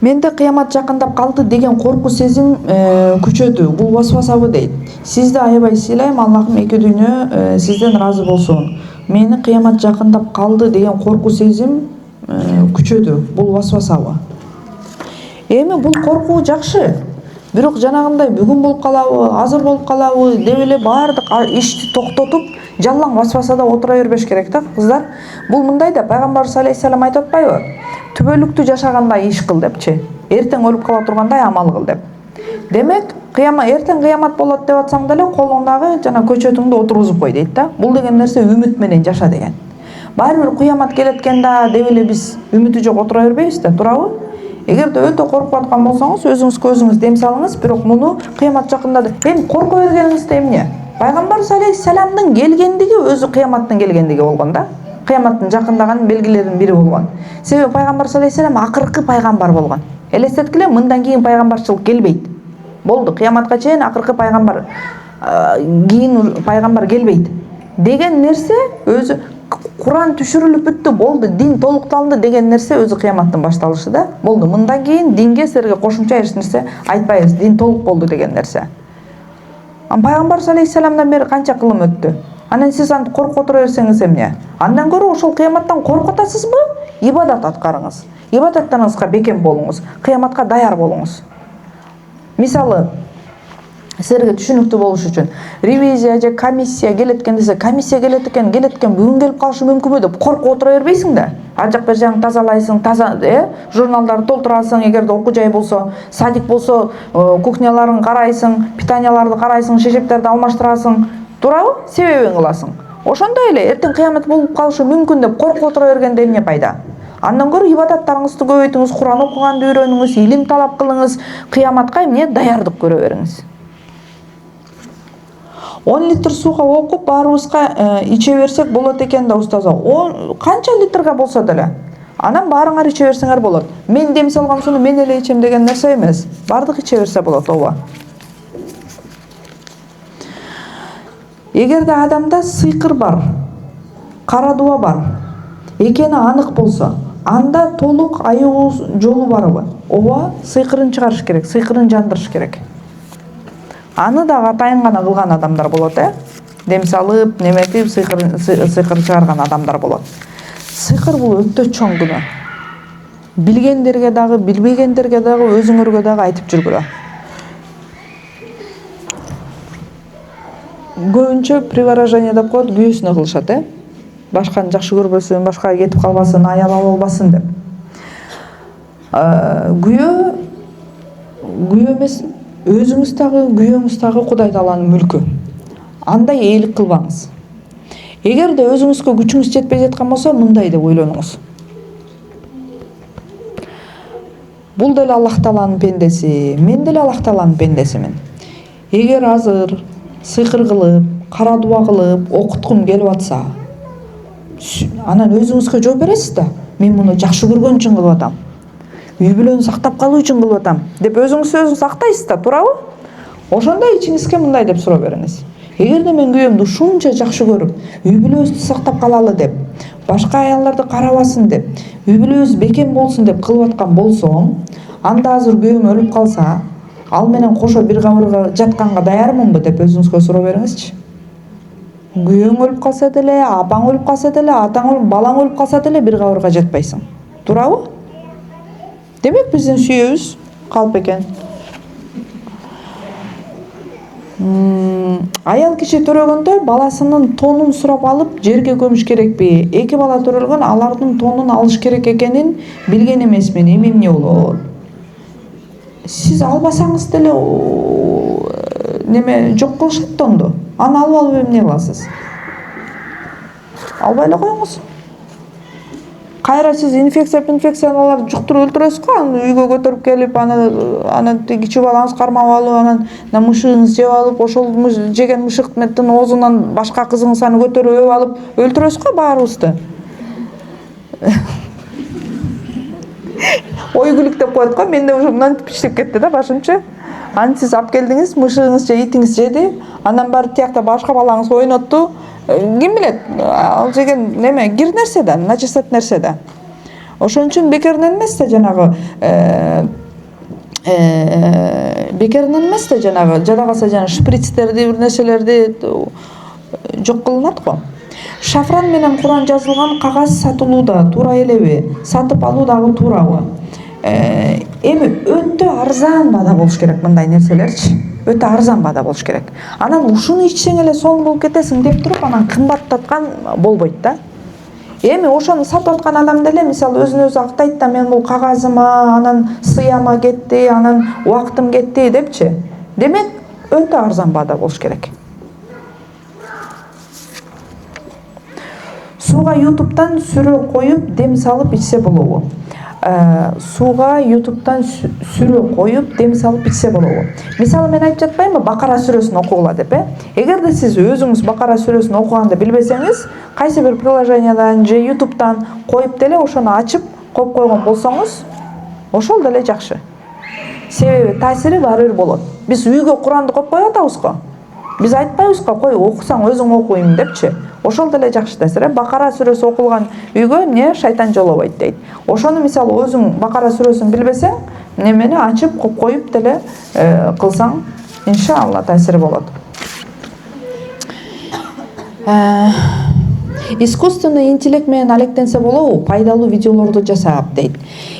Менде кыямат жакындап калды деген коркуу сезим күчөдү. Бул васвасабы дейт. Сизди аябай сыйлайм, Аллахым эки дүйнө сизден ыраазы болсун. Мени кыямат жакындап калды деген коркуу сезим күчөдү. Бул васвасабы. Эми бул коркуу жакшы. Бирок жанагындай бүгүн болуп калабы, азыр болуп калабы деп эле баардык ишти токтотуп, жалаң васвасада отура бербеш керек да, кыздар. Бул мындай да, пайгамбарыбыз алейхиссалам айтып атпайбы? Түбөлүктү жашагандай иш кыл депчи. Эртең өлүп кала тургандай амал кыл деп. Демек, эртең кыямат болот деп атсаң деле колуңдагы жана көчөтүңдү отургузуп кой дейт да. Бул деген нерсе үмүт менен жаша деген. Баары бир кыямат келет экен да деп эле биз үмүтү жок отура бербейбиз да, туурабы? Эгерде өтө коркуп аткан болсоңуз, өзүңүзгө өзүңүз дем салыңыз, бирок муну кыямат жакында эми корко бергениңизде эмне? Пайгамбарыбыз алейхиссаламдын келгендиги өзү кыяматтын келгендиги болгон да. Кыяматтын жакындаганын белгилеринин бири болгон. Себеби пайгамбарыбыз алейхиссалам акыркы пайгамбар болгон. Элестеткиле, мындан кийин пайгамбарчылык келбейт. Болду, кыяматка чейин акыркы пайгамбар, кийин пайгамбар келбейт деген нерсе өзү Куран түшүрүлүп бүттү, болду, дин толукталды деген нерсе өзү кыяматтын башталышы да. Болду, мындан кийин динге силерге кошумча эч нерсе айтпайбыз, дин толук болду деген нерсе. Пайгамбарыбыз алейхиссаламдан бери канча кылым өттү? Анан сиз антип коркуп отура берсеңиз эмне? Андан көрө ошол кыяматтан коркуп атасызбы? Ибадат аткарыңыз. Ибадаттарыңызга бекем болуңуз, кыяматка даяр болуңуз. Мисалы, силерге түшүнүктүү болуш үчүн ревизия же комиссия келет экен десе, комиссия келет экен бүгүн келип калышы мүмкүнбү деп коркуп отура бербейсиң да. Ар жак бер жагын тазалайсың, журналдарды толтурасың, эгерде окуу жай болсо, садик болсо, кухняларын карайсың, питанияларды карайсың, шешектерди алмаштырасың, туурабы? Себебин кыласың. Ошондой эле эртең кыямат болуп калышы мүмкүн деп коркуп отура бергенде эмне пайда? Андан көрө ибадаттарыңызды көбөйтүңүз, Куран окуганды үйрөнүңүз, илим талап кылыңыз, кыяматка эмне даярдык көрө бериңиз. 10 литр сууга окуп баарыбызга иче берсек болот экен да, устаза. Канча литрге болсо деле. Анан баарыңар иче берсеңер болот. Мен дем салган сууну мен эле ичем деген нерсе эмес. Бардык иче берсе болот, ооба. Эгерде адамда сыйкыр бар, кара дуба бар экени анык болсо, анда толук айыгуу жолу барбы? Ооба, сыйкырын чыгарыш керек, сыйкырын жандырыш керек. Аны да атайын гана кылган адамдар болот, дем салып, неметип, сыйкыр чыгарган адамдар болот. Сыйкыр бул өтө чоң күнөө. Билгендерге дагы, билбегендерге дагы, өзүңөргө дагы айтып жүргүлө. Көбүнчө приворожение деп коет, күйөөсүнө кылышат, башканы жакшы көрбөсүн, башкага кетип калбасын, аябал болбасын деп. Күйөө эмес, өзүңүз дагы, күйөөңүз дагы Кудай Тааланын мүлкү. Андай ээлик кылбаңыз. Эгерде өзүңүзгө күчүңүз жетпей жаткан болсо, мындай деп ойлонуңуз. Бул деле Аллах Тааланын пендеси, мен деле Аллах Тааланын пендесимин. Эгер азыр сыйкыр кылып, кара дуба кылып, окуткум келип атса, анан өзүңүзгө жооп бересиз да. Мен муну жакшы көргөн үчүн кылып атам. Үй бүлөнү сактап калуу үчүн кылып атам деп өзүңүз сактайсыз да, туурабы? Ошондой ичиңизге мындай деп суроо бериңиз. Эгерде мен күйөөмдү ушунча жакшы көрүп, үй бүлөбүздү сактап калалы деп, башка аялдарды карабасын деп, үй бүлөбүз бекем болсун деп кылып аткан болсом, анда азыр күйөөм өлүп калса, ал менен кошо бир кабырга жатканга даярмынбы деп өзүңүзгө суроо бериңизчи. Күйөөң өлүп калса деле, апаң өлүп калса деле, атаң, балаң өлүп калса деле бир кабырга жатпайсың. Туурабы? Демек биздин сүйөөбүз калп экен. Аял киши төрөгөндө баласынын тонун сурап алып жерге көмүш керекпи? Эки бала төрөлгөн, алардын тонун алыш керек экенин билген эмесмин. Эмне болот? Сиз албасаңыз деле жок кылышат тонду. Аны алып алып эмне кыласыз? Албай эле коюңуз. Кайра сиз инфекцияларды жуктуруп өлтүрөсүз го, аны үйгө көтөрүп келип, аны кичүү балаңыз кармап алып, анан мышыгыңыз жеп алып, ошол жеген мышыктын оозунан башка кызыңыз аны көтөрүп өп алып өлтүрөсүз го баарыбызды. Ой күлүк деп коет го, менде уже мынтип иштеп кетти да башымчы. Аны сиз алып келдиңиз, мышыгыңыз же итиңиз жеди, андан баары тиякта башка балаңыз ойнотту. Ким билет, ал жеген кир нерсе да, начисат нерсе да. Ошон үчүн бекеринен эмес да жанагы бекеринен эмес да жанагы жада калса жана шприцтерди бир нерселерди жок кылынат го. Шафран менен Куран жазылган кагаз сатылууда туура элеби? Сатып алуу дагы туурабы? Эми өтө арзан баада болуш керек мындай нерселерчи. Өтө арзан баада болуш керек. Анан ушуну ичсең эле сонун болуп кетесиң деп туруп анан кымбаттаткан болбойт да. Эми ошону сатып аткан адам деле мисалы өзүн өзү актайт да, мен бул кагазыма, анан сыяма кетти, анан убактым кетти депчи. Демек өтө арзан баада болуш керек. Сууга YouTube'тан сүрө коюп дем салып ичсе болобу? Сууга YouTube'тан сүрө коюп дем салып ичсе болобу? Мисалы мен айтып жатпаймынбы Бакара сүрөсүн окугула деп, Эгерде сиз өзүңүз Бакара сүрөсүн окуганды билбесеңиз, кайсы бир приложениядан же YouTube'тан коюп деле ошону ачып коюп койгон болсоңуз, ошол деле жакшы. Себеби таасири баары бир болот. Биз үйгө Куранды коюп коюп атабыз го. Биз айтпайбыз го, кой окусаң өзүң окуйм депчи. Ошол деле жакшы таасир. Бакара сүрөсү окулган үйгө эмне шайтан жолобойт дейт. Ошону мисалы өзүң Бакара сүрөсүн билбесең, немени ачып коюп деле кылсаң, иншалла таасири болот. Искусственный интеллект менен алектенсе болобу? Пайдалуу видеолорду жасап дейт.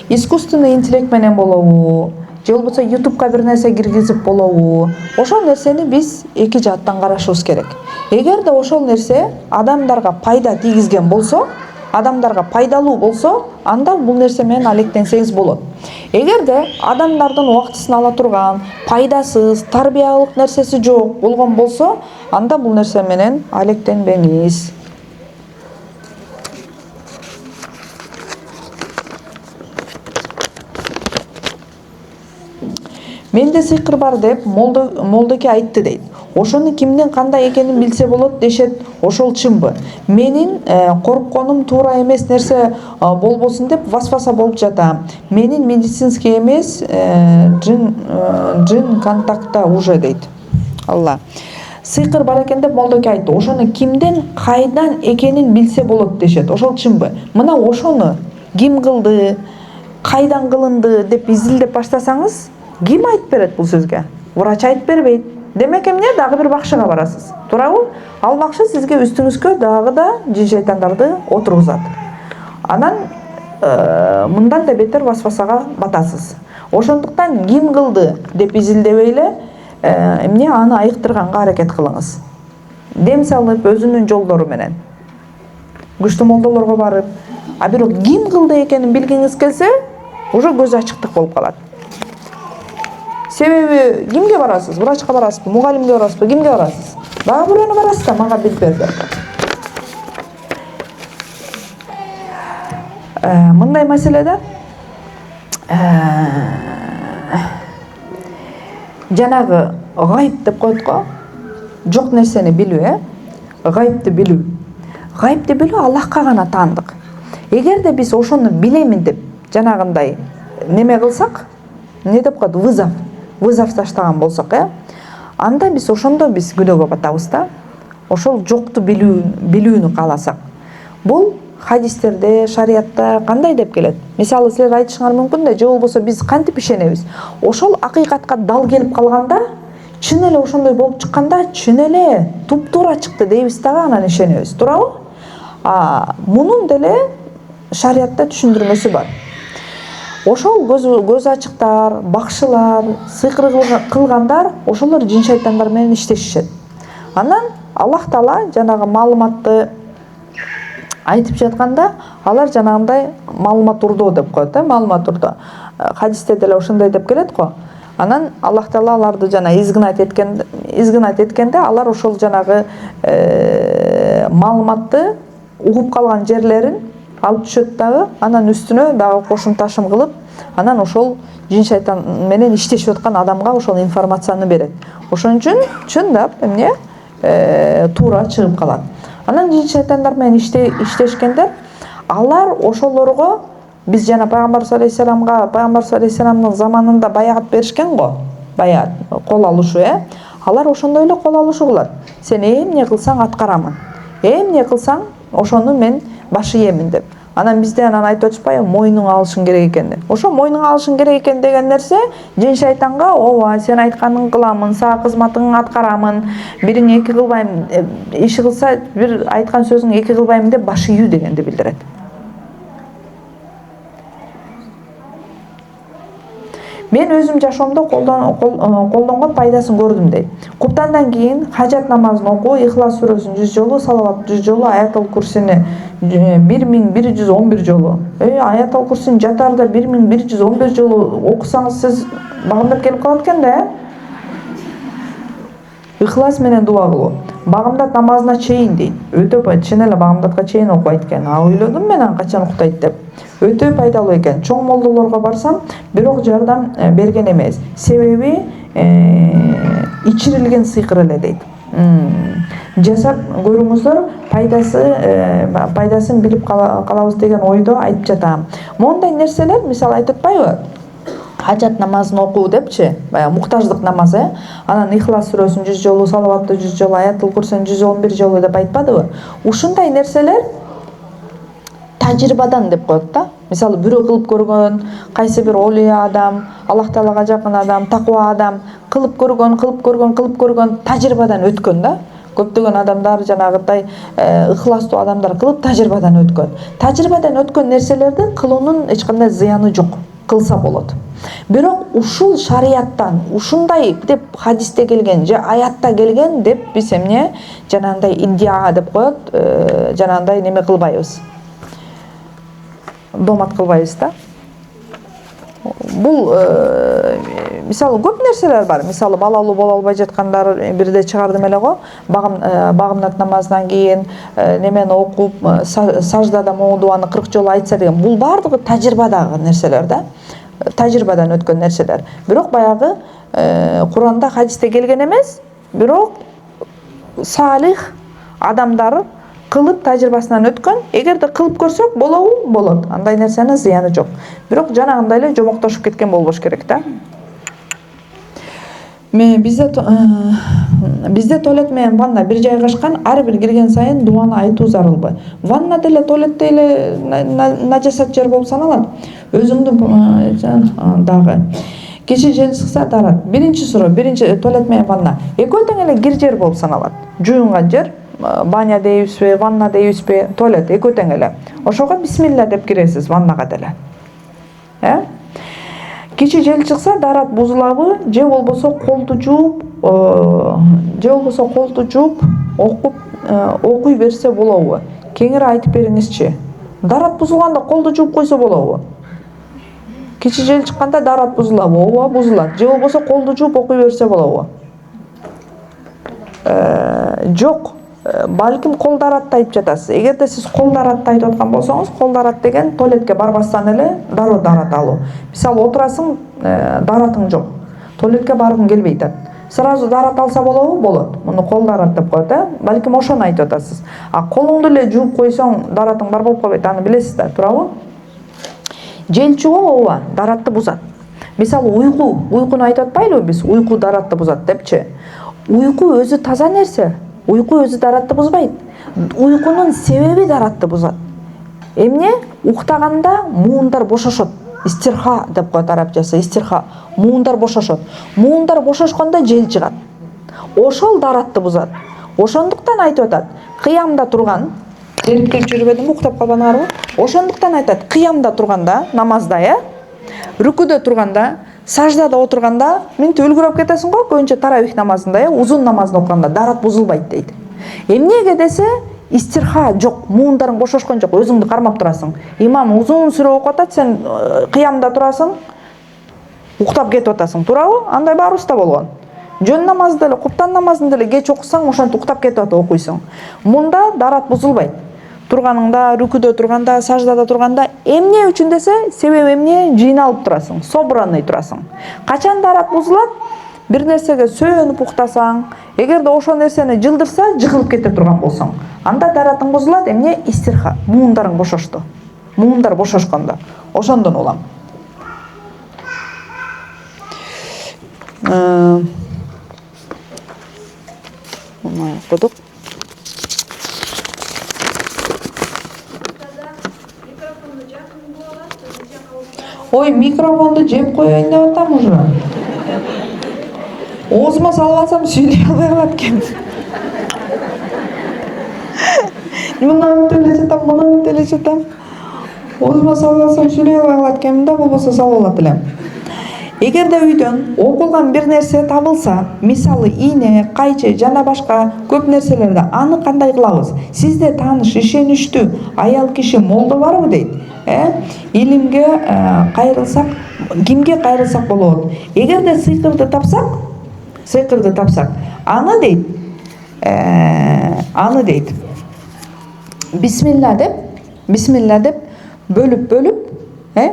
Искусственный интеллект менен болобу? Же болбосо YouTube'га бир нерсе киргизип болобу? Ошол нерсени биз эки жааттан карашыбыз керек. Эгерде ошол нерсе адамдарга пайда тийгизген болсо, адамдарга пайдалуу болсо, анда бул нерсе менен алектенсеңиз болот. Эгерде адамдардын убактысын ала турган, пайдасыз, тарбиялык нерсеси жок болгон болсо, анда бул нерсе менен алектенбеңиз. Менде сыйкыр бар деп молдоке айтты дейт. Ошону кимдин кандай экенин билсе болот дешет. Ошол чынбы? Менин коркконум туура эмес нерсе болбосун деп васваса болуп жатам. Менин медицинский эмес жин контактта уже дейт. Алла. Сыйкыр бар экен деп молдоке айтты. Ошону кимден кайдан экенин билсе болот дешет. Ошол чынбы? Мына ошону ким кылды, кайдан кылынды деп изилдеп баштасаңыз, ким айтып берет бул сизге? Врач айтып бербейт. Демек эмне? Дагы бир бакшыга барасыз. Туурабы? Ал бакшы сизге үстүңүзгө дагы да жин шайтандарды отургузат. Анан мындан да бетер васвасага батасыз. Ошондуктан ким кылды деп изилдебей эле эмне аны айыктырганга аракет кылыңыз. Дем салып өзүнүн жолдору менен. Күчтүү молдолорго барып, а бирок ким кылды экенин билгиңиз келсе, уже көз ачыктык болуп калат. Себеби кимге барасыз? Врачка барасызбы, мугалимге барасызбы, кимге барасыз? Дагы бирөөнө барасыз да, мага билип бер деп. Мындай маселеде жанагы гайып деп коет го. Жок нерсени билүү, гайыпты билүү. Гайыпты билүү Аллахка гана таандык. Эгерде биз ошону билемин деп жанагындай неме кылсак, не деп коет, вызов таштаган болсок, анда биз ошондо биз күнөөгө батабыз да. Ошол жокту билүүнү кааласак. Бул хадистерде, шариатта кандай деп келет? Мисалы силер айтышыңар мүмкүн да, же болбосо биз кантип ишенебиз? Ошол акыйкатка дал келип калганда, чын эле ошондой болуп чыкканда, чын эле туп-туура чыкты дейбиз дагы анан ишенебиз. Туурабы? Мунун деле шариатта түшүндүрмөсү бар. Ошол көз ачыктар, бакшылар, сыйкыр кылгандар, ошолор жин шайтандар менен иштешишет. Анан Аллах Таала жанагы маалыматты айтып жатканда, алар жанагындай маалымат урдоо деп коет, маалымат урдоо. Хадисте деле ошондой деп келет го. Анан Аллах Таала аларды жана изгнать эткенде, алар ошол жанагы маалыматты угуп калган жерлерин алып түшөт дагы, анан үстүнө дагы кошум ташым кылып, анан ошол жин шайтан менен иштешип аткан адамга ошол информацияны берет. Ошон үчүн чындап эмне туура чыгып калат. Анан жин шайтандар менен иштешкендер, алар ошолорго биз жана Пайгамбар саллаллаху алейхи вассаламдын заманында баягат беришкен го. Баягат кол алышуу, Алар ошондой эле кол алышуу кылат. Сен эмне кылсаң аткарамын. Эмне кылсаң ошону мен баш ийемин деп. Анан бизде анан айтып атышпайбы, мойнуңа алышың керек экен деп. Ошо мойнуңа алышың керек экен деген нерсе жин шайтанга ооба сен айтканыңды кыламын, сага кызматыңды аткарамын, бирине эки кылбайм, иш кылса бир айткан сөзүңдү эки кылбайм деп баш ийүү дегенди билдирет. Мен өзүм жашоомдо колдонгон пайдасын көрдүм дейт. Куптандан кийин хажат намазын окуу, Ихлас сүрөсүн 100 жолу, салават 100 жолу, Аятул Курсини 1111 жолу. Аятул Курсини жатарда 1111 жолу окусаңыз сиз багымдап келип калат экен да, Ихлас менен дуа кылуу. Багымдат намазына чейин дейт. Өтө чын эле багымдатка чейин окуйт экен. Ойлодум мен аны качан уктайт деп. Өтө пайдалуу экен. Чоң молдолорго барсам, бирок жардам берген эмес. Себеби ичирилген сыйкыр эле дейт. Жасап көрүңүздөр, пайдасын билип калабыз деген ойдо айтып жатам. Мондай нерселер, мисалы айтып атпайбы? Хажат намазын окуу депчи, баягы муктаждык намазы, анан Ихлас сүрөсүн 100 жолу, салаватты 100 жолу, Аятул Курсини 111 жолу деп айтпадыбы? Ушундай нерселер тажрыйбадан деп коет да. Мисалы бирөө кылып көргөн, кайсы бир олия адам, Аллах Таалага жакын адам, таква адам кылып көргөн, тажрыйбадан өткөн да. Көптөгөн адамдар жанагыдай ыхластуу адамдар кылып тажрыйбадан өткөн. Тажрыйбадан өткөн нерселерди кылуунун эч кандай зыяны жок, кылса болот. Бирок ушул шарияттан, ушундай деп хадисте келген же аятта келген деп биз эмне жанагындай иддиа деп коет, жанагындай неме кылбайбыз. Домат кылбайбыз да. Бул мисалы көп нерселер бар. Мисалы балалуу боло албай жаткандар бирде чыгардым эле го. Багымдат намазынан кийин немени окуп, саждада моодубаны 40 жолу айтса деген. Бул бардыгы тажрыйбадагы нерселер да. Тажрыйбадан өткөн нерселер. Бирок баягы Куранда, хадисте келген эмес, бирок салих адамдар кылып тажрыйбасынан өткөн. Эгерде кылып көрсөк болобу? Болот. Андай нерсенин зыяны жок. Бирок жанагындай эле жомоктошуп кеткен болбош керек да. Бизде туалет менен ванна бир жайгашкан, ар бир кирген сайын дуаны айтуу зарылбы. Ванна деле, туалет деле нажасат жер болуп саналат. Өзүңдүн дагы. Киши жел чыкса дарат. Биринчи суроо, туалет менен ванна. Экөө тең эле кир жер болуп саналат. Жуунган жер, баня дейбизби, ванна дейбизби, туалет экөө тең эле. Ошого бисмилла деп киресиз ваннага деле. Киши жел чыкса дарат бузулабы, же болбосо колду жууп, окуй берсе болобу? Кеңири айтып бериңизчи. Дарат бузулганда колду жууп койсо болобу? Кичи жел чыкканда дарат бузулабы? Ооба, бузулат. Же болбосо колду жууп окуй берсе болобу? Жок. Балким кол даратты айтып жатасыз. Эгерде сиз кол даратты айтып аткан болсоңуз, кол дарат деген туалетке барбастан эле дароо дарат алуу. Мисалы отурасың, даратың жок. Туалетке баргың келбей атат. Сразу дарат алса болобу? Болот. Муну кол дарат деп коет, Балким ошону айтып атасыз. А колуңду эле жууп койсоң, даратың бар болуп калбайт, аны билесиз да, туурабы? Жел чыгуу ооба, даратты бузат. Мисалы уйкуну айтып атпайлыбы биз? Уйку даратты бузат депчи. Уйку өзү таза нерсе. Уйку өзү даратты бузбайт. Уйкунун себеби даратты бузат. Эмне? Уктаганда муундар бошошот. Истирха деп коет арабчасы, истирха. Муундар бошошот. Муундар бошошкондо жел чыгат. Ошол даратты бузат. Ошондуктан айтып атат. Кыямда турган, териктеп жүрбөдүмбү, уктап калбаңарбы? Ошондуктан айтат, кыямда турганда, намазда, рүкүдө турганда, саждада отурганда, минтип үлгүрөп кетесиң го, көбүнчө таравих намазында, узун намазды окуганда дарат бузулбайт дейт. Эмнеге десе, истирха жок, муундарың бошошкон жок, өзүңдү кармап турасың. Имам узун сүрө окуп атат, сен кыямда турасың, уктап кетип атасың, туурабы? Андай баарыбызда болгон. Жөн намазды деле, куптан намазын деле кеч окусаң, ошентип уктап кетип атып окуйсуң. Мунда дарат бузулбайт. Турганыңда, рүкүдө турганда, саждада турганда, эмне үчүн десе, себеби эмне? Жыйналып турасың, собранный турасың. Качан дарат бузулат? Бир нерсеге сөөнүп уктасаң, эгерде ошол нерсени жылдырса, жыгылып кете турган болсоң, анда даратың бузулат, эмне? Истирха, муундарың бошошту. Муундар бошошкондо. Ошондон улам. Окудук. Ой, микрофонду жеп коеюн деп атам уже. Оозума салып алсам сүйлөй албай калат экенмин. Мынаны өтүп эле жатам, мынаны өтүп эле жатам. Оозума салып алсам сүйлөй албай калат экенмин да, болбосо салып алат элем. Эгерде үйдөн окулган бир нерсе табылса, мисалы ийне, кайчы жана башка көп нерселерди, аны кандай кылабыз? Сизде тааныш, ишеничтүү аял киши молдо барбы дейт. Илимге кайрылсак, кимге кайрылсак болот? Эгерде сыйкырды тапсак, аны дейт. Бисмилла деп бөлүп,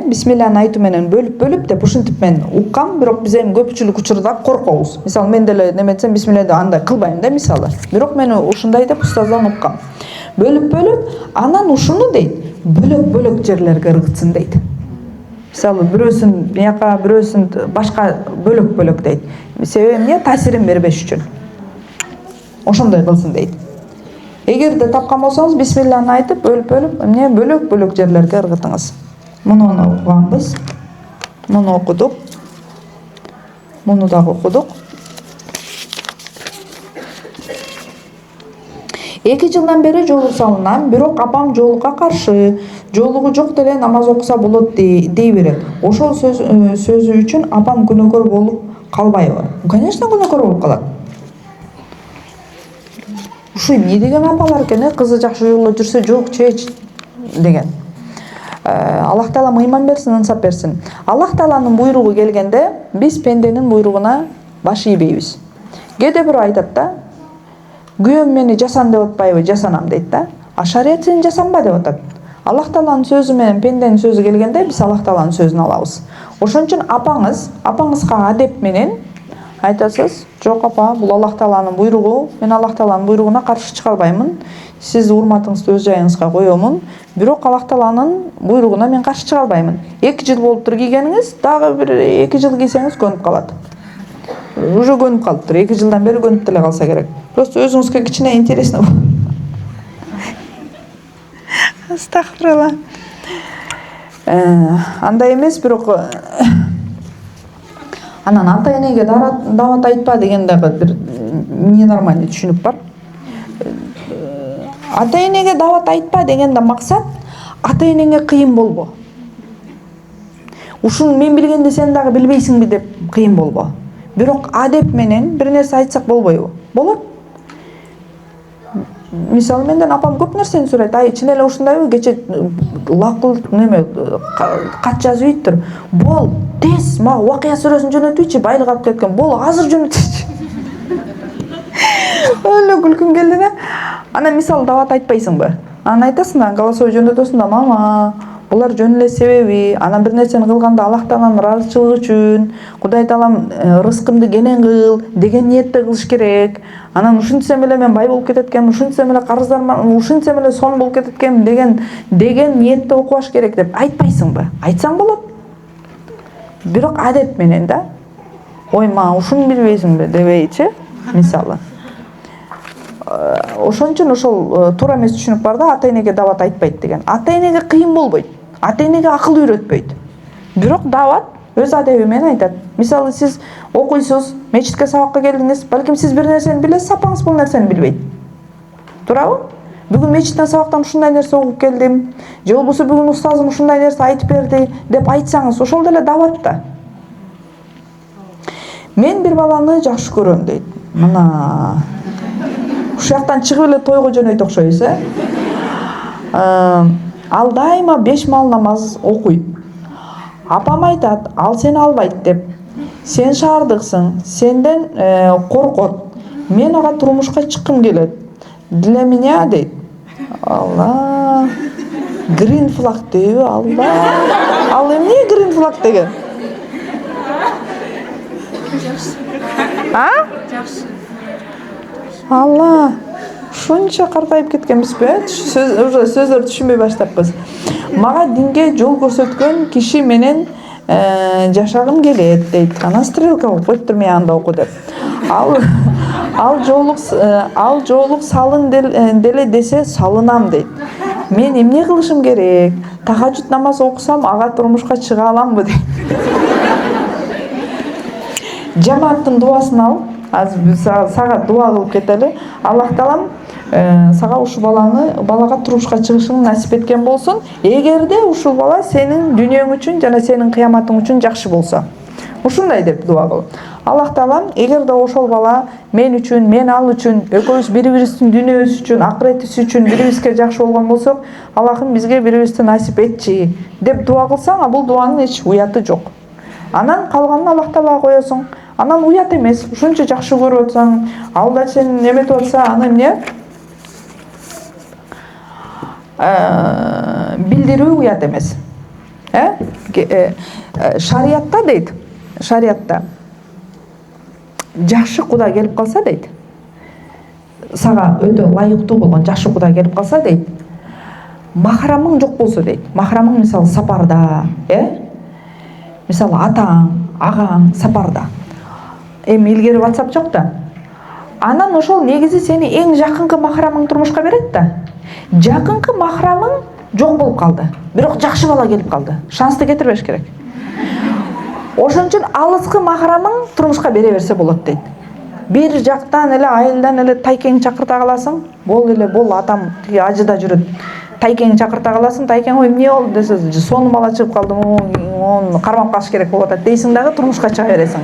бисмилланы айтуу менен бөлүп деп ушинтип мен уккам, бирок биз эми көпчүлүк учурда коркобуз. Мисалы мен деле неме десем бисмилла деп андай кылбайм да мисалы. Бирок мен ушундай деп устаздан уккам. Бөлүп, анан ушуну дейт, бөлөк жерлерге ыргытсын дейт. Мисалы бирөөсүн бияка, бирөөсүн башка бөлөк дейт. Себеби эмне? Таасирин бербеш үчүн. Ошондой кылсын дейт. Эгерде тапкан болсоңуз, бисмилланы айтып, эмне бөлөк жерлерге ыргытыңыз. Муну уганбыз. Муну окудук. Муну дагы окудук. 2 жылдан бери жоолук салынам, бирок апам жоолукка каршы. Жоолугу жок деле намаз окуса болот дей берет. Ошол сөзү үчүн апам күнөөкөр болуп калбайбы? Конечно, күнөөкөр болуп калат. Ушу эмне деген апалар экен, кызы жакшы жолдо жүрсө жок чеч деген. Аллах Таала ыйман берсин, ынсап берсин. Аллах Тааланын буйругу келгенде биз пенденин буйругуна баш ийбейбиз. Кээде бирөө айтат да, күйөөм мени жасан деп атпайбы, жасанам дейт да. Шарият сени жасанба деп атат. Аллах Тааланын сөзү менен пенденин сөзү келгенде биз Аллах Тааланын сөзүн алабыз. Ошон үчүн апаңызга адеп менен айтасыз, жок апа, бул Аллах Тааланын буйругу, мен Аллах Тааланын буйругуна каршы чыга албаймын. Сиз урматыңызды өз жайыңызга коёмун. Бирок Аллах Тааланын буйругуна мен каршы чыга албаймын. 2 жыл болуптур кийгениңиз, дагы бир 2 жыл кийсеңиз көнүп калат. Уже көнүп калыптыр. 2 жылдан бери көнүп деле калса керек. Просто өзүңүзгө кичине интересно. Астагфирулла. Андай эмес, бирок анан ата-энеге дават айтпа деген дагы бир ненормальный түшүнүк бар. Ата-энеге дават айтпа дегенде максат ата-энеңе кыйын болбо. Ушуну мен билгенде сен дагы билбейсиңби деп кыйын болбо. Бирок адеп менен бир нерсе айтсак болбойбу? Болот. Мисалы менден апам көп нерсени сурайт. Ай, чын эле ушундайбы? Кече лакыл неме кат жазып ийиптир. Бол, тез, мага Вакыя сүрөсүн жөнөтүүчү, байлык алып кеткен. Бол, азыр жөнөтүүчү. Өлө күлкүм келди да. Анан мисалы дават айтпайсыңбы? Анан айтасың да, голосовой жөнөтөсүң да, мама, булар жөн эле себеби, анан бир нерсени кылганда Аллах Тааланын ыраазычылыгы үчүн, Кудай Таалам рызкымды кенен кыл деген ниетте кылыш керек. Анан ушинтсем эле мен бай болуп кетет экенмин, ушинтсем эле карыздарым, ушинтсем эле сон болуп кетет экенмин деген ниетте окубаш керек деп айтпайсыңбы? Айтсаң болот. Бирок адеп менен да. Ой, мага ушуну билбейсиңби дебейчи, мисалы. Ошон үчүн ошол туура эмес түшүнүк бар да, ата-энеге дават айтпайт деген. Ата-энеге кыйын болбойт. Ата-энеге акыл үйрөтпөйт. Бирок дават өз адеби менен айтат. Мисалы сиз окуйсуз, мечитке сабакка келдиңиз, балким сиз бир нерсени билесиз, апаңыз бул нерсени билбейт. Туурабы? Бүгүн мечиттен сабактан ушундай нерсе окуп келдим, же болбосо бүгүн устазым ушундай нерсе айтып берди деп айтсаңыз, ошол деле дават да. Мен бир баланы жакшы көрөм дейт. Мына ушул жактан чыгып эле тойго жөнөйт окшойбуз, Ал дайыма 5 мал намаз окуйт. Апам айтат, ал сени албайт деп. Сен шаардыксың, сенден коркот. Мен ага турмушка чыккым келет. Для меня дейт. Алла. Green flag дейби, алла. Ал эмне green flag деген? Алла. Ушунча картайып кеткенбизби? Сөздөр түшүнбөй баштаппыз. Мага динге жол көрсөткөн киши менен жашагым келет дейт. Анан стрелка коюптур, мен анда оку деп. Ал жоолук салын деле десе салынам дейт. Мен эмне кылышым керек? Тахажжуд намаз окусам ага турмушка чыга аламбы дейт. Жамааттын дуасын алып, азыр биз сага дуа кылып кетели. Аллах таалам сага ушул балага турмушка чыгышыңды насип эткен болсун. Эгерде ушул бала сенин дүйнөң үчүн жана сенин кыяматың үчүн жакшы болсо. Ушундай деп дуа кыл. Аллах таалам эгерде ошол бала мен үчүн, мен ал үчүн, экөөбүз бири-бирибиздин дүйнөбүз үчүн, акыретибиз үчүн бири-бирибизге жакшы болгон болсок, Аллахым бизге бири-бирибизди насип этчи деп дуа кылсаң, бул дуанын эч уяты жок. Анан калганын Аллах таалага коесуң. Анан уят эмес, ушунча жакшы көрүп атсаң, ал да сени неметип атса, аны эмне? Билдирүү уят эмес. Шариятта дейт, шариятта жакшы куда келип калса дейт, сага өтө ылайыктуу болгон жакшы куда келип калса дейт, махрамың жок болсо дейт, махрамың мисалы сапарда, мисалы атаң, агаң сапарда, эми илгери WhatsApp жок да, анан ошол негизи сени эң жакынкы махрамың турмушка берет да, жакынкы махрамың жок болуп калды, бирок жакшы бала келип калды, шансты кетирбеш керек. Ошон үчүн алыскы махрамың турмушка бере берсе болот дейт. Бир жактан эле айылдан эле тайкең чакырта каласың, бол эле бол атам ажыда жүрөт. Тайкең чакырта каласың, тайкең ой эмне болду десе, сонун бала чыгып калды, оны кармап калыш керек болуп атат дейсиң дагы турмушка чыга бересиң.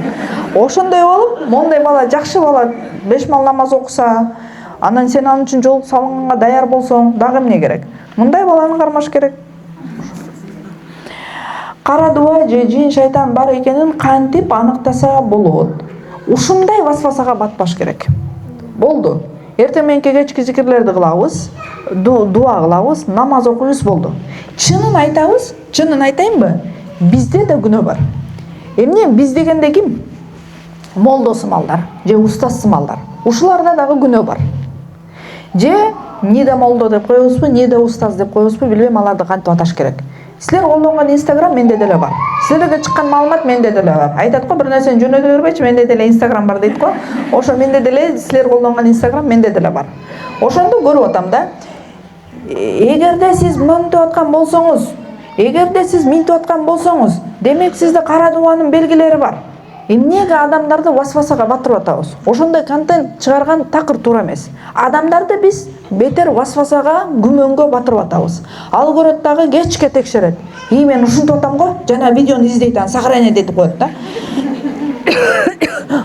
Ошондой болуп, мондай бала жакшы бала 5 мал намаз окуса, анан сен ал үчүн жол салынганга даяр болсоң, дагы эмне керек? Мындай баланы кармаш керек. Кара дуа же жин шайтан бар экенин кантип аныктаса болот? Ушундай васвасага батпаш керек. Болду. Эртең мененки кечки зикирлерди кылабыз, дуа кылабыз, намаз окуйбуз, болду. Чынын айтабыз, чынын айтайынбы? Бизде да күнөө бар. Эмне биз дегенде ким? Молдо сымалдар же устаз сымалдар. Ушуларда дагы күнөө бар. Же не да молдо деп коебузбу, не да устаз деп коебузбу, билбейм, аларды кантип аташ керек. Силер колдонгон Instagram менде деле бар. Силерге чыккан маалымат менде деле бар. Айтат го, бир нерсени жөнөтө бербейчи, менде деле Instagram бар дейт го. Ошо менде деле силер колдонгон Instagram менде деле бар. Ошондо көрүп атам да. Эгерде сиз монтип аткан болсоңуз, эгерде сиз минтип аткан болсоңуз, демек сизде кара дуанын белгилери бар. Эмнеге адамдарды васвасага батырып атабыз? Ошондой контент чыгарган такыр туура эмес. Адамдарды биз бетер васвасага, күмөнгө батырып атабыз. Ал көрөт дагы кечке текшерет. Мен ушинтип атам го, жана видеону издейт, аны сохранять этип коет да.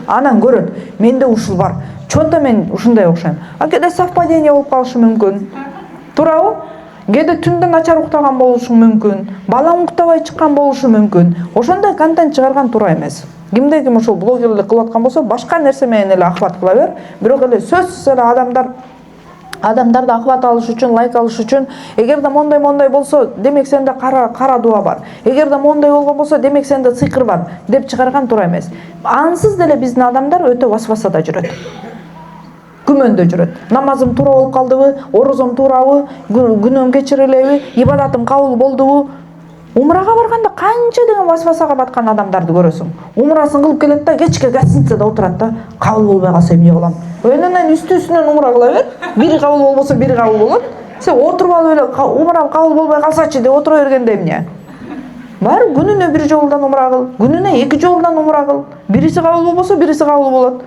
Анан көрөт, менде ушул бар. Чонто мен ушундай окшойм. А кээде совпадение болуп калышы мүмкүн. Туурабы? Кээде түндө начар уктаган болушу мүмкүн. Балаң уктабай чыккан болушу мүмкүн. Ошондой контент чыгарган туура эмес. Кимде ким ошол блогерлик кылып аткан болсо, башка нерсе менен эле ахват кыла бер. Бирок эле сөзсүз эле адамдарды ахват алыш үчүн, лайк алыш үчүн, эгерде мондай болсо, демек сенде кара дуа бар. Эгерде мондай болгон болсо, демек сенде сыйкыр бар деп чыгарган туура эмес. Ансыз деле биздин адамдар өтө васвасада жүрөт. Күмөндө жүрөт. Намазым туура болуп калдыбы, орозом туурабы, күнөөм кечирилеби, ибадатым кабыл болдубу? Умрага барганда канча деген васвасага баткан адамдарды көрөсүң. Умрасын кылып келет да, кечке гостиницада отурат да, кабыл болбой калса эмне кылам? Өнөнөн үстүнөн умра кыла бер. Бири кабыл болбосо бири кабыл болот. Сен отуруп алып эле умрам кабыл болбой калсачы деп отура бергенде эмне? Бар, күнүнө бир жолдан умра кыл, күнүнө 2 жолдан умра кыл. Бириси кабыл болбосо бириси кабыл болот.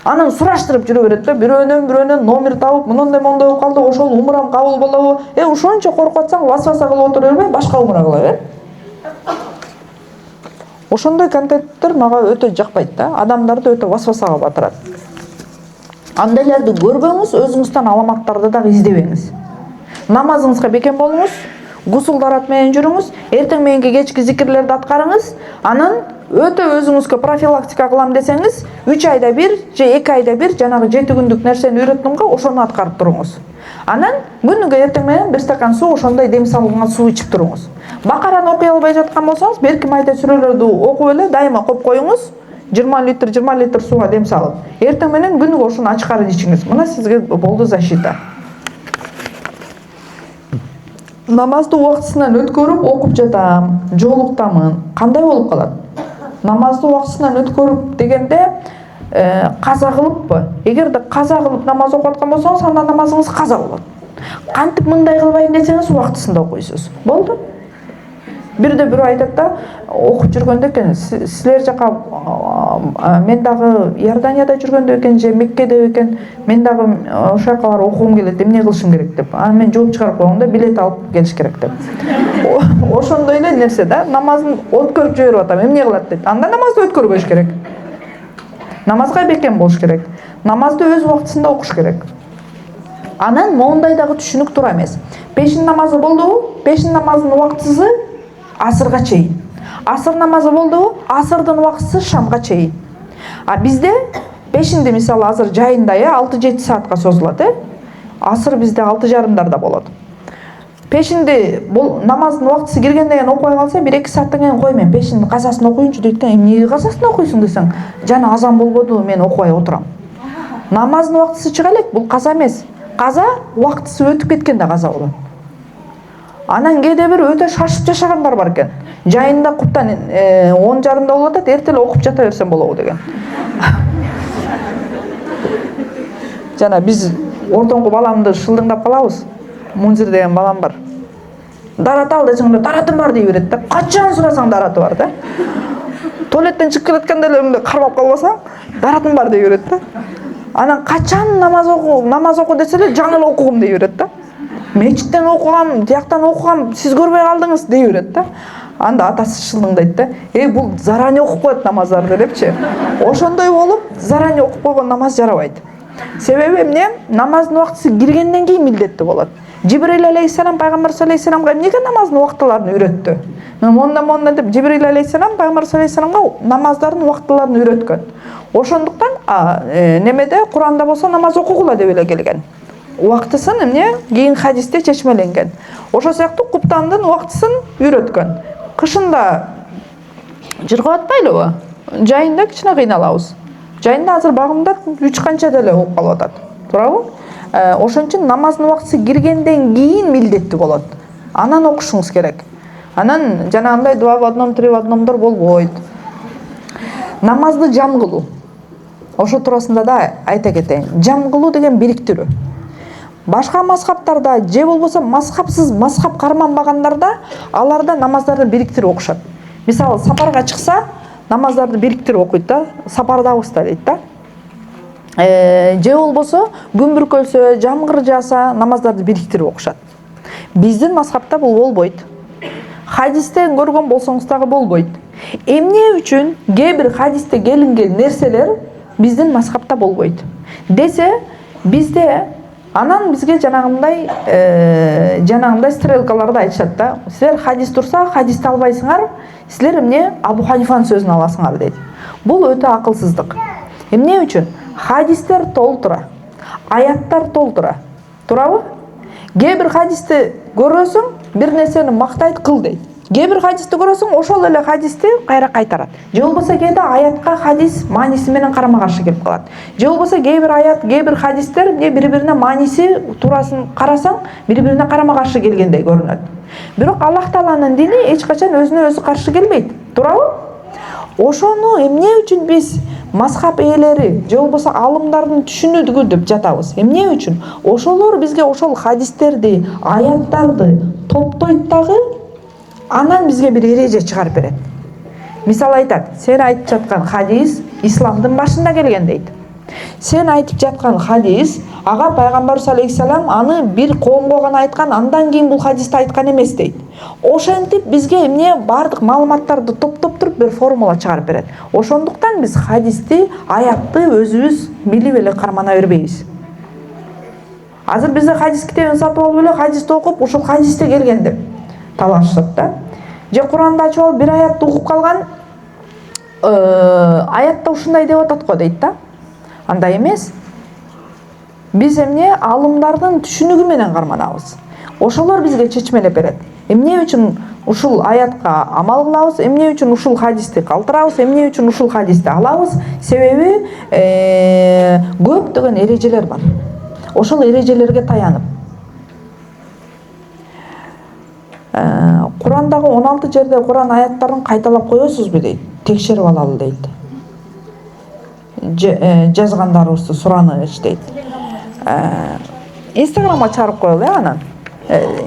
Анан сураштырып жүрө берет да, бирөөнөн номер табып, мондой болуп калды, ошол умрам кабыл болобу? Ушунча коркуп атсаң, васваса кылып отура бербей, башка умра кыла бер. Ошондой контенттер мага өтө жакпайт да, адамдарды өтө васвасага батырат. Андайларды көрбөңүз, өзүңүздөн аламаттарды да издебеңиз. Намазыңызга бекем болуңуз, гусул дарат менен жүрүңүз, эртең мененки кечки зикирлерди аткарыңыз, анан өтө өзүңүзгө профилактика кылам десеңиз, 3 айда бир же 2 айда бир жанагы 7 күндүк нерсени үйрөттүм го, ошону аткарып туруңуз. Анан күнүгө эртең менен 1 стакан суу, ошондой дем салынган суу ичип туруңуз. Бакараны окуй албай жаткан болсоңуз, берки майда сүрөлөрдү окуп эле дайыма коюп коюңуз, 20 литр сууга дем салып. Эртең менен күнүгө ошону ачкарып ичиңиз. Мына сизге болду защита. Намазды убактысынан өткөрүп окуп жатам, жолуктамын. Кандай болуп калат? Намазды убактысынан өткөрүп дегенде каза кылыппы? Эгерде каза кылып намаз окуп аткан болсоңуз, анда намазыңыз каза болот. Кантип мындай кылбайм десеңиз убактысында окуйсуз. Болду. Бирде бирөө айтат да, окуп жүргөндө экен, силер жака мен дагы Иорданияда жүргөндө экен же Меккеде экен, мен дагы ошол жака барып окугум келет, эмне кылышым керек деп. Анан мен жооп чыгарып койгом да, билет алып келиш керек деп. Ошондой эле нерсе да, намазын өткөрүп жиберип атам, эмне кылат дейт. Анда намазды өткөрбөш керек. Намазга бекем болуш керек. Намазды өз убактысында окуш керек. Анан моундай дагы түшүнүк туура эмес. Пешин намазы болдубу? Пешин намазынын убактысы асырга чейин. Асыр намазы болдубу? Асырдын убактысы шамга чейин. А бизде пешинди мисалы азыр жайында 6-7 саатка созулат, Асыр бизде 6:30 болот. Пешинди намаздын убактысы киргенден кийин окубай калса, 1-2 сааттан кийин кой мен пешиндин казасын окуйунчу дейт да. Эмнеге казасын окуйсуң десең, жана азан болбоду, мен окубай отурам. Намаздын убактысы чыга элек, бул каза эмес. Каза убактысы өтүп кеткенде каза болот. Анан кээде бир өтө шашып жашагандар бар экен. Жайында куптан 10:30 болуп атат, эртеле окуп жата берсем болобу деген. Жана биз ортоңку баламды шылдыңдап калабыз. Мунзир деген балам бар. Дарат ал десең, даратым бар дей берет да. Качан сурасаң дараты бар да. Туалеттен чыгып келатканда эле кармап калбасаң, даратым бар дей берет да. Анан качан намаз оку десе эле, жаңы эле окугум дей берет да. Мечиттен окугам, тияктан окугам, сиз көрбөй калдыңыз дей берет да. Анда атасы шылдыңдайт да. Бул заране окуп коет намаздарды депчи. Ошондой болуп, заране окуп койгон намаз жарабайт. Себеби эмне? Намаздын убактысы киргенден кийин милдеттүү болот. Жибрил алейхиссалам пайгамбар алейхиссаламга эмнеге намаздын убактыларын үйрөттү? Монда деп Жибрил алейхиссалам пайгамбар алейхиссаламга намаздардын убактыларын үйрөткөн. Ошондуктан немеде Куранда болсо намаз окугула деп эле келген. Убактысын эмне? Кийин хадисте чечмеленген. Ошо сыяктуу куптандын убактысын үйрөткөн. Кышында жыргап атпайлыбы? Жайында кичине кыйналабыз. Жайында азыр багымда 3 канча деле окуп калып атат. Туурабы? Ошон үчүн намаздын убактысы киргенден кийин милдеттүү болот. Анан окушуңуз керек. Анан жанагындай 2 в 1, 3 в 1 болбойт. Намазды жам кылуу. Ошо туурасында да айта кетейин. Жам кылуу деген бириктирүү. Башка мазхабтарда же болбосо мазхаб карманбагандарда аларда намаздарды бириктирип окушат. Мисалы сапарга чыкса, намаздарды бириктирип окуйт да, сапардабызда дейт да. Же болбосо күн бүркөлсө, жамгыр жааса, намаздарды бириктирип окушат. Биздин мазхабта бул болбойт. Хадистен көргөн болсоңуз дагы болбойт. Эмне үчүн кээ бир хадисте келинген нерселер биздин мазхабта болбойт десе, бизде анан бизге жанагындай стрелкаларды айтышат да. Силер хадис турса, хадисти албайсыңар, силер эмне Абу Ханифанын сөзүн аласыңар дейт. Бул өтө акылсыздык. Эмне үчүн? Хадистер толтура, аяттар толтура. Туурабы? Кээ бир хадисти көрөсүң, бир нерсени мактайт, кыл дейт. Кээ бир хадисти көрөсүң, ошол эле хадисти кайра кайтарат. Же болбосо кээде аятка хадис мааниси менен карама-каршы келип калат. Же болбосо кээ бир аят, кээ бир хадистер бири-бирине мааниси туурасын карасаң, бири-бирине карама-каршы келгендей көрүнөт. Бирок Аллах Тааланын дини эч качан өзүнө өзү каршы келбейт. Туурабы? Ошону эмне үчүн биз мазхаб ээлери же болбосо алымдардын түшүнүгү деп жатабыз? Эмне үчүн? Ошолор бизге ошол хадистерди, аяттарды топтойт дагы, анан бизге бир эреже чыгарып берет. Мисалы айтат, сен айтып жаткан хадис исламдын башында келген дейт. Сен айтып жаткан хадис, ага пайгамбар алейхиссалам аны бир коомго гана айткан, андан кийин бул хадисти айткан эмес дейт. Ошентип бизге эмне бардык маалыматтарды топтоп туруп бир формула чыгарып берет. Ошондуктан биз хадисти, аятты өзүбүз билип эле кармана бербейбиз. Азыр бизде хадис китебин сатып алып эле хадисти окуп, ошол хадисте келген деп талашышат да. Же Куранды ачып алып бир аятты окуп калган, аятта ушундай деп атат го дейт да. Андай эмес. Биз эмне алымдардын түшүнүгү менен карманабыз. Ошолор бизге чечмелеп берет. Эмне үчүн ушул аятка амал кылабыз, эмне үчүн ушул хадисти калтырабыз, эмне үчүн ушул хадисти алабыз? Себеби көптөгөн эрежелер бар. Ошол эрежелерге таянып. Курандагы 16 жерде Куран аяттарын кайталап коесузбу дейт. Текшерип алалы дейт. Жазгандарыбызды сураныч дейт. Instagramга чыгарып коелу анан.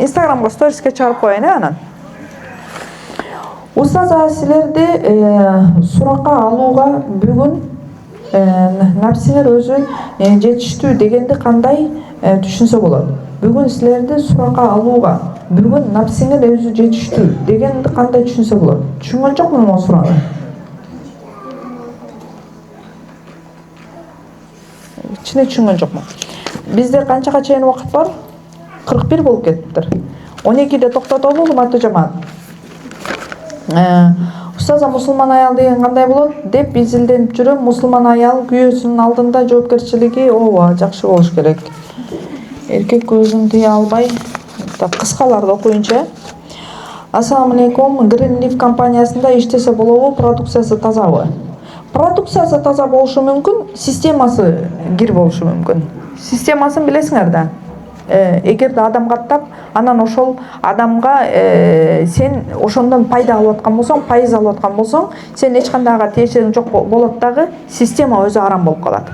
Instagramга сториске чыгарып коеюн анан. Устаз силерди суракка алууга бүгүн напсиңер өзү жетиштүү дегенди кандай түшүнсө болот? Бүгүн силерди суракка алууга бүгүн напсиңер өзү жетиштүү дегенди кандай түшүнсө болот? Түшүнгөн жокмун могу суроону? Чын түшүнгөн жокмун. Бизде канчага чейин убакыт бар? 41 болуп кетиптир. 12-де токтотолу урматтуу жамаат. Устаза мусулман аял деген кандай болот деп изилденип жүрөм. Мусулман аял күйөөсүнүн алдында жоопкерчилиги ооба жакшы болуш керек. Эркек көзүн тыя албай, кыскаларды окуйунча. Ассаламу алейкум. Green Leaf компаниясында иштесе болобу? Продукциясы тазабы? Продукциясы таза болушу мүмкүн, системасы кир болушу мүмкүн. Системасын билесиңер да. Эгерде адам каттап, анан ошол адамга сен ошондон пайда алып аткан болсоң, пайыз алып аткан болсоң, сен эч кандай ага тиешең жок болот дагы, система өзү арам болуп калат.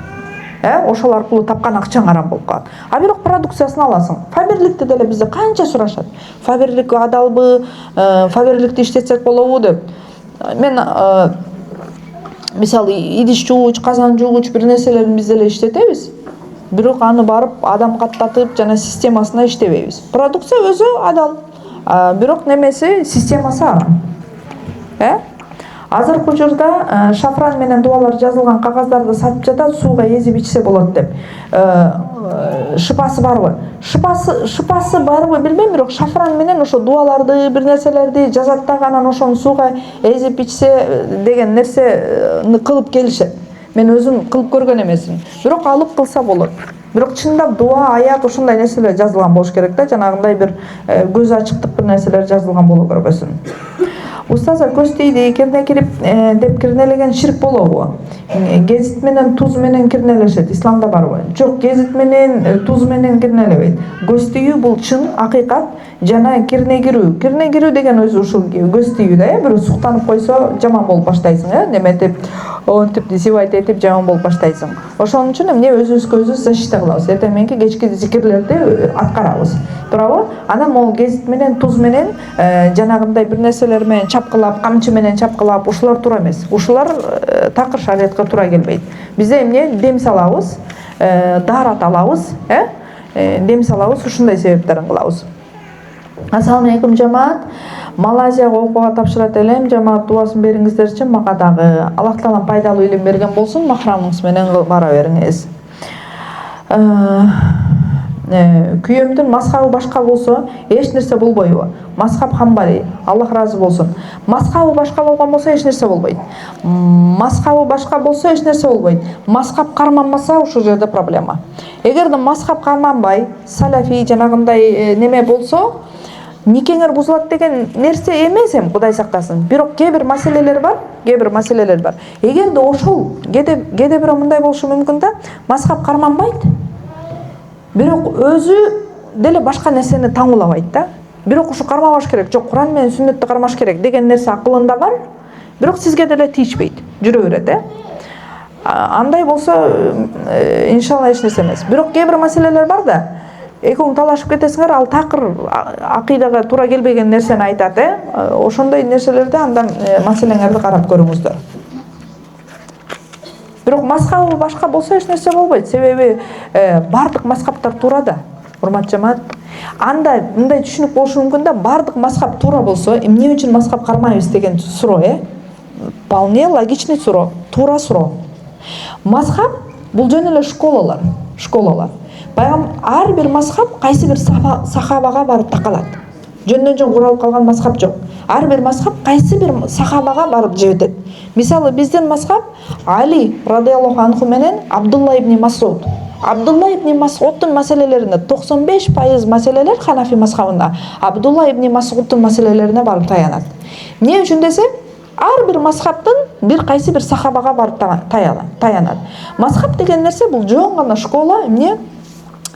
Ошол аркылуу тапкан акчаң арам болуп калат. А бирок продукциясын аласың. Фаберликти деле бизде канча сурашат. Фаберлик адалбы, фаберликти иштетсек болобу деп. Мен мисалы идиш жуугуч, казан жуугуч бир нерселерин биз деле иштетебиз. Бирок аны барып адам каттатып жана системасына иштебейбиз. Продукция өзү адал. Бирок немеси системасы арам. Азыркы учурда шафран менен дубалар жазылган кагаздарды сатып жатат, сууга эзип ичсе болот деп. Шыпасы барбы? Шыпасы барбы билбейм, бирок шафран менен ошо дубаларды, бир нерселерди жазат дагы, анан ошону сууга эзип ичсе деген нерсени кылып келишет. Мен өзүм кылып көргөн эмесмин. Бирок алып кылса болот. Бирок чындап дуа, аят ошондой нерселер жазылган болуш керек да, жанагындай бир көз ачыктык бир нерселер жазылган боло көрбөсүн. Устаза көз тийди, кирне кирип деп кирнелеген ширк болобу? Гезит менен туз менен кирнелешет, исламда барбы? Жок, гезит менен туз менен кирнелебейт. Көз тийүү бул чын акыйкат жана кирне кирүү деген өзү ушул көз тийүү да, бирөө суктанып койсо жаман болуп баштайсың, неметип, онтип зибайт этип жаман болуп баштайсың. Ошон үчүн эмне өзүбүзгө өзүбүз защита кылабыз. Эртең мененки кечки зикирлерди аткарабыз. Туурабы? Анан могу гезит менен туз менен жанагындай бир нерселер менен чапкылап, камчы менен чапкылап, ушулар туура эмес. Ушулар такыр шариятка туура келбейт. Бизде эмне дем салабыз, даарат алабыз, дем салабыз, ушундай себептерин кылабыз. Ассаламу алейкум жамаат. Малайзияга окууга тапшырат элем. Жамаат дубасын бериңиздерчи, мага дагы Аллах таалам пайдалуу илим берген болсун. Махрамыңыз менен бара бериңиз. Күйөөмдүн мазхабы башка болсо эч нерсе болбойбу? Мазхаб Хамбали, Аллах разы болсун. Мазхабы башка болгон болсо эч нерсе болбойт. Мазхабы башка болсо эч нерсе болбойт. Мазхаб карманбаса ошол жерде проблема. Эгерде мазхаб карманбай, салафи жанагындай неме болсо, никеңер бузулат деген нерсе эмес эми, Кудай сактасын. Бирок кээ бир маселелер бар. Эгерде ошол кээде бирөө мындай болушу мүмкүн да, мазхаб карманбайт. Бирок өзү деле башка нерсени таңуулабайт да. Бирок ушу кармабаш керек, жок, Куран менен сүннөттү кармаш керек деген нерсе акылында бар. Бирок сизге деле тийишпейт, жүрө берет, Андай болсо, иншалла эч нерсе эмес. Бирок кээ бир маселелер бар да. Экөөң талашып кетесиңер, ал такыр акыйдага туура келбеген нерсени айтат, Ошондой нерселерде андан маселеңерди карап көрүңүздөр. Бирок мазхабы башка болсо эч нерсе болбойт. Себеби бардык мазхабтар туура да, урматтуу жамаат. Анда мындай түшүнүк болушу мүмкүн да, бардык мазхаб туура болсо, эмне үчүн мазхаб кармайбыз деген суроо, Вполне логичный суроо, туура суроо. Мазхаб бул жөн эле школалар. Ар бир мазхаб кайсы бир сахабага барып такалат. Жөндөн-жөн куралып калган мазхаб жок. Ар бир мазхаб кайсы бир сахабага барып жебетет. Мисалы биздин мазхаб Али радиаллаху анху менен Абдулла ибн Масуд. Абдулла ибн Масуддун маселелерине 95% маселелер Ханафи мазхабында Абдулла ибн Масуддун маселелерине барып таянат. Эмне үчүн десе, ар бир мазхабтын бир кайсы бир сахабага барып таянат. Мазхаб деген нерсе бул жөн гана школа, эмне?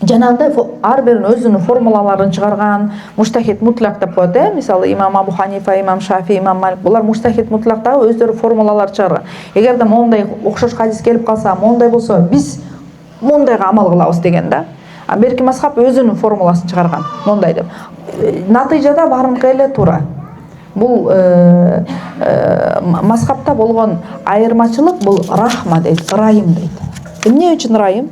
Жанагындай ар биринин өзүнүн формулаларын чыгарган, муштахид мутлак деп коет, Мисалы имам Абу Ханифа, имам Шафи, имам Малик, булар муштахид мутлакта өздөрү формулалар чыгарган. Эгерде мондай окшош хадис келип калса, мондай болсо, биз мондайга амал кылабыз деген да. берки мазхаб өзүнүн формуласын чыгарган мондай деп. Натыйжада барынкы эле туура. Бул мазхабта болгон айырмачылык бул рахма дейт, ырайым дейт. Эмне үчүн ырайым?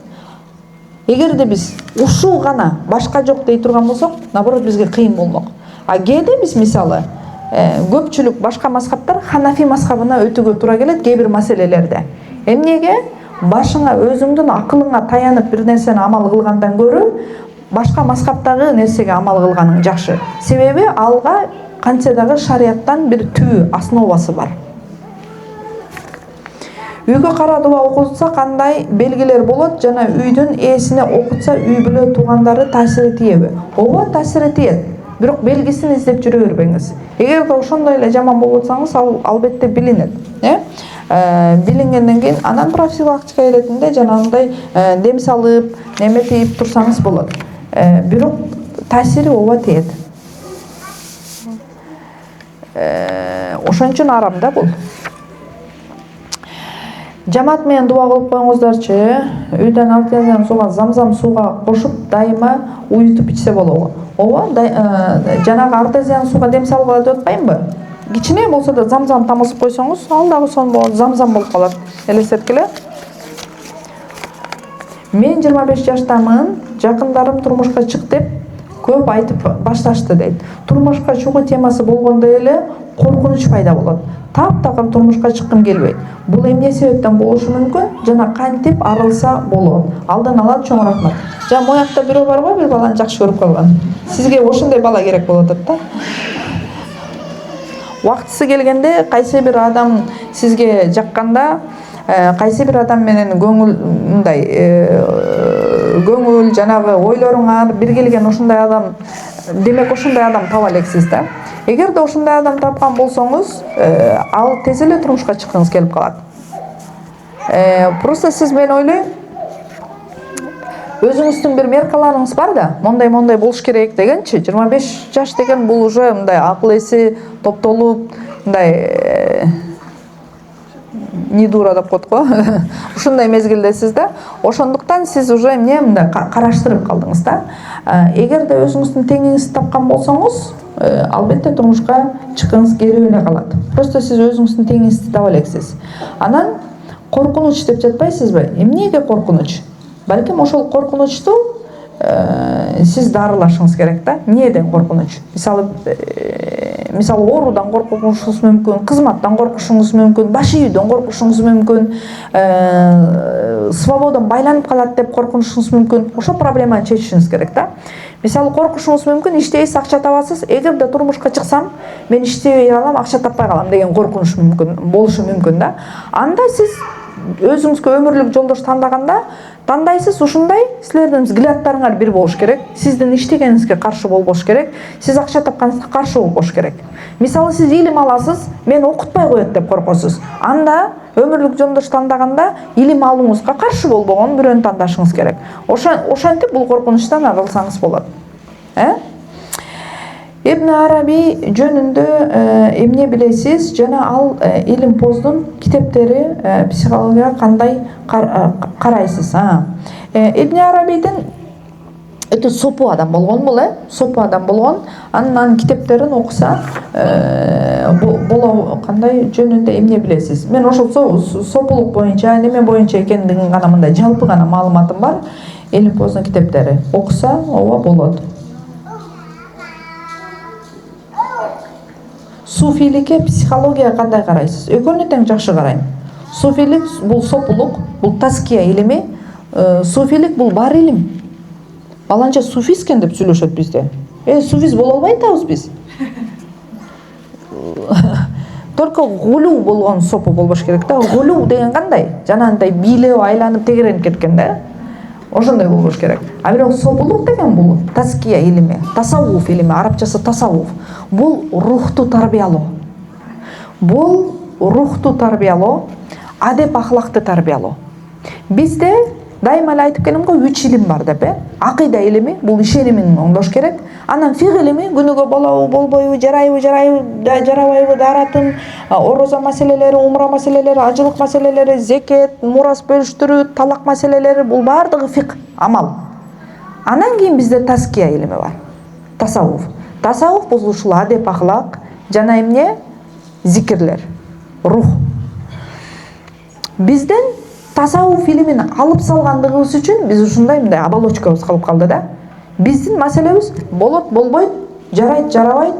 Эгерде биз ушул гана башка жок дей турган болсок, наоборот бизге кыйын болмок. А кээде биз мисалы көпчүлүк башка мазхабтар Ханафи мазхабына өтүүгө туура келет кээ бир маселелерде. Эмнеге? Башыңа өзүңдүн акылыңа таянып бир нерсени амал кылгандан көрө башка мазхабтагы нерсеге амал кылганың жакшы. Себеби алга канча дагы шарияттан бир түбү, основасы бар. Үйгө кара дуа окутса кандай белгилер болот жана үйдүн ээсине окутса үй бүлө туугандары таасир этеби? Ооба, таасир этет. Бирок белгисин издеп жүрө бербеңиз. Эгерде ошондой эле жаман болуп атсаңыз, ал албетте билинет. Билингенден кийин анан профилактика иретинде жанагындай дем салып, неметип турсаңыз болот. Бирок таасири ооба тиет. Ошон үчүн арам да бул. Жамаат менен дуа кылып коюңуздарчы. Үйдөн артезиан сууга, замзам сууга кошуп дайыма уютуп ичсе болобу? Ооба, жанагы артезиан сууга дем салгыла деп атпаймынбы? Кичине болсо да замзам тамызып койсоңуз, ал дагы сон замзам болуп калат. Элестеткиле. Мен 25 жаштамын, жакындарым турмушка чык деп көп айтып башташты дейт. Турмушка чыгуу темасы болгондой эле коркунуч пайда болот. Таптакыр турмушка чыккым келбейт. Бул эмне себептен болушу мүмкүн жана кантип арылса болот? Алдын ала чоң рахмат. Жана моякта бирөө бар го, бир баланы жакшы көрүп калган. Сизге ошондой бала керек болуп атат да. Убактысы келгенде кайсы бир адам сизге жакканда, кайсы бир адам менен көңүл жанагы ойлоруңар бир келген ошондой адам, демек ошондой адам таба элексиз да. Эгерде ошондой адам тапкан болсоңуз, ал тез эле турмушка чыккыңыз келип калат. Просто сиз, мен ойлойм, өзүңүздүн бир меркаларыңыз бар да, мондай болуш керек дегенчи. 25 жаш деген бул уже мындай акыл эси топтолуп, мындай не дура деп коет го. Ушундай мезгилдесиз да. Ошондуктан сиз уже эмне мындай караштырып калдыңыз да. Эгерде өзүңүздүн теңиңизди тапкан болсоңуз, албетте турмушка чыккыңыз келип эле калат. Просто сиз өзүңүздүн теңиңизди таба элексиз. Анан коркунуч деп жатпайсызбы? Эмнеге коркунуч? Балким ошол коркунучту сиз дарылашыңыз керек да. Эмнеден коркунуч? Мисалы оорудан коркушуңуз мүмкүн, кызматтан коркушуңуз мүмкүн, баш ийүүдөн коркушуңуз мүмкүн, свободам байланып калат деп коркушуңуз мүмкүн. Ошо проблеманы чечишиңиз керек да. Мисалы коркушуңуз мүмкүн, иштейсиз, акча табасыз, эгерде турмушка чыксам, мен иштебей калам, акча таппай калам деген коркунуч мүмкүн, болушу мүмкүн да. Анда сиз өзүңүзгө өмүрлүк жолдош тандайсыз, ушундай силердин взглядтарыңар бир болуш керек. Сиздин иштегениңизге каршы болбош керек. Сиз акча тапканыңызга каршы болбош керек. Мисалы сиз илим аласыз, мен окутпай коет деп коркосуз. Анда өмүрлүк жолдош тандаганда илим алууңузга каршы болбогон бирөөнү тандашыңыз керек. Ошентип бул коркунучтан арылсаңыз болот. Ибн Араби жөнүндө эмне билесиз жана ал Илим Поздун китептери психологияга кандай карайсыз? Ибн Арабидин өтө сопу адам болгон бул, сопу адам болгон. Анын китептерин окуса боло кандай жөнүндө эмне билесиз? Мен ошол сопулук боюнча, неме боюнча экендигин гана мындай жалпы гана маалыматым бар. Илим Поздун китептери окуса, ооба болот. Суфиликке, психологияга кандай карайсыз? Экөөнү тең жакшы карайм. Суфилик бул сопулук, бул таския илими. Суфилик бул бар илим. Баланча суфисткен деп сүйлөшөт бизде. Суфист боло албай атабыз биз. Только гулу болгон сопу болбош керек да. Гулу деген кандай? Жанагындай бийлеп айланып тегеренип кеткен да. Ошондой болбош керек. А бирок сопулук деген бул таския илими, тасаввуф илими, арабчасы тасаввуф. Бул рухту тарбиялоо. Бул рухту тарбиялоо, адеп ахлакты тарбиялоо. Бизде дайыма эле айтып келем го, 3 илим бар деп, акыйда илими, бул ишенимин оңдош керек. Анан фиг илими, күнүгө болобу, болбойбу, жарабайбы, даратын, ороза маселелери, умра маселелери, ажылык маселелери, зекет, мурас бөлүштүрүү, талак маселелери, бул бардыгы фиг, амал. Анан кийин бизде таския илими бар. Тасаввуф бул ушул адеп ахлак жана эмне? Зикирлер, рух. Бизден тасаввуф илимин алып салгандыгыбыз үчүн биз ушундай мындай оболочкабыз калып калды да. Биздин маселебиз болот, болбойт, жарайт, жарабайт,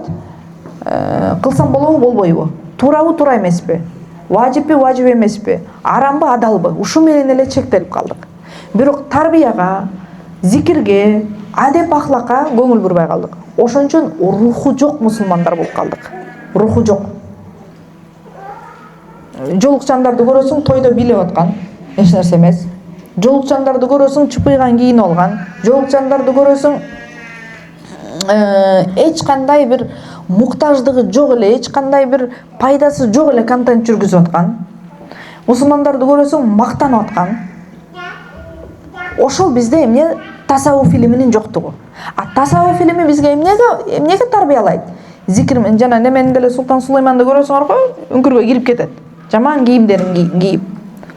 кылсам болобу, болбойбу, туурабы, туура эмеспи, важиппи, важип эмеспи, арамбы, адалбы, ушу менен эле чектелип калдык. Бирок тарбияга, зикирге, адеп ахлакка көңүл бурбай калдык. Ошон үчүн руху жок мусулмандар болуп калдык. Руху жок. Жолукчандарды көрөсүң, тойдо билеп аткан, эч нерсе эмес. Жолукчандарды көрөсүң, чупуйган кийинип алган. Жолукчандарды көрөсүң, эч кандай бир муктаждыгы жок эле, эч кандай бир пайдасы жок эле контент жүргүзүп аткан. Мусулмандарды көрөсүң, мактанып аткан. Ошол бизде эмне? Тасаввуф илиминин жоктугу. А тасаввуф илими бизге эмнеге тарбиялайт? Зикир менен жана неменин деле Султан Сулайманды көрөсүңөр го, үңкүргө кирип кетет. Жаман кийимдерин кийип.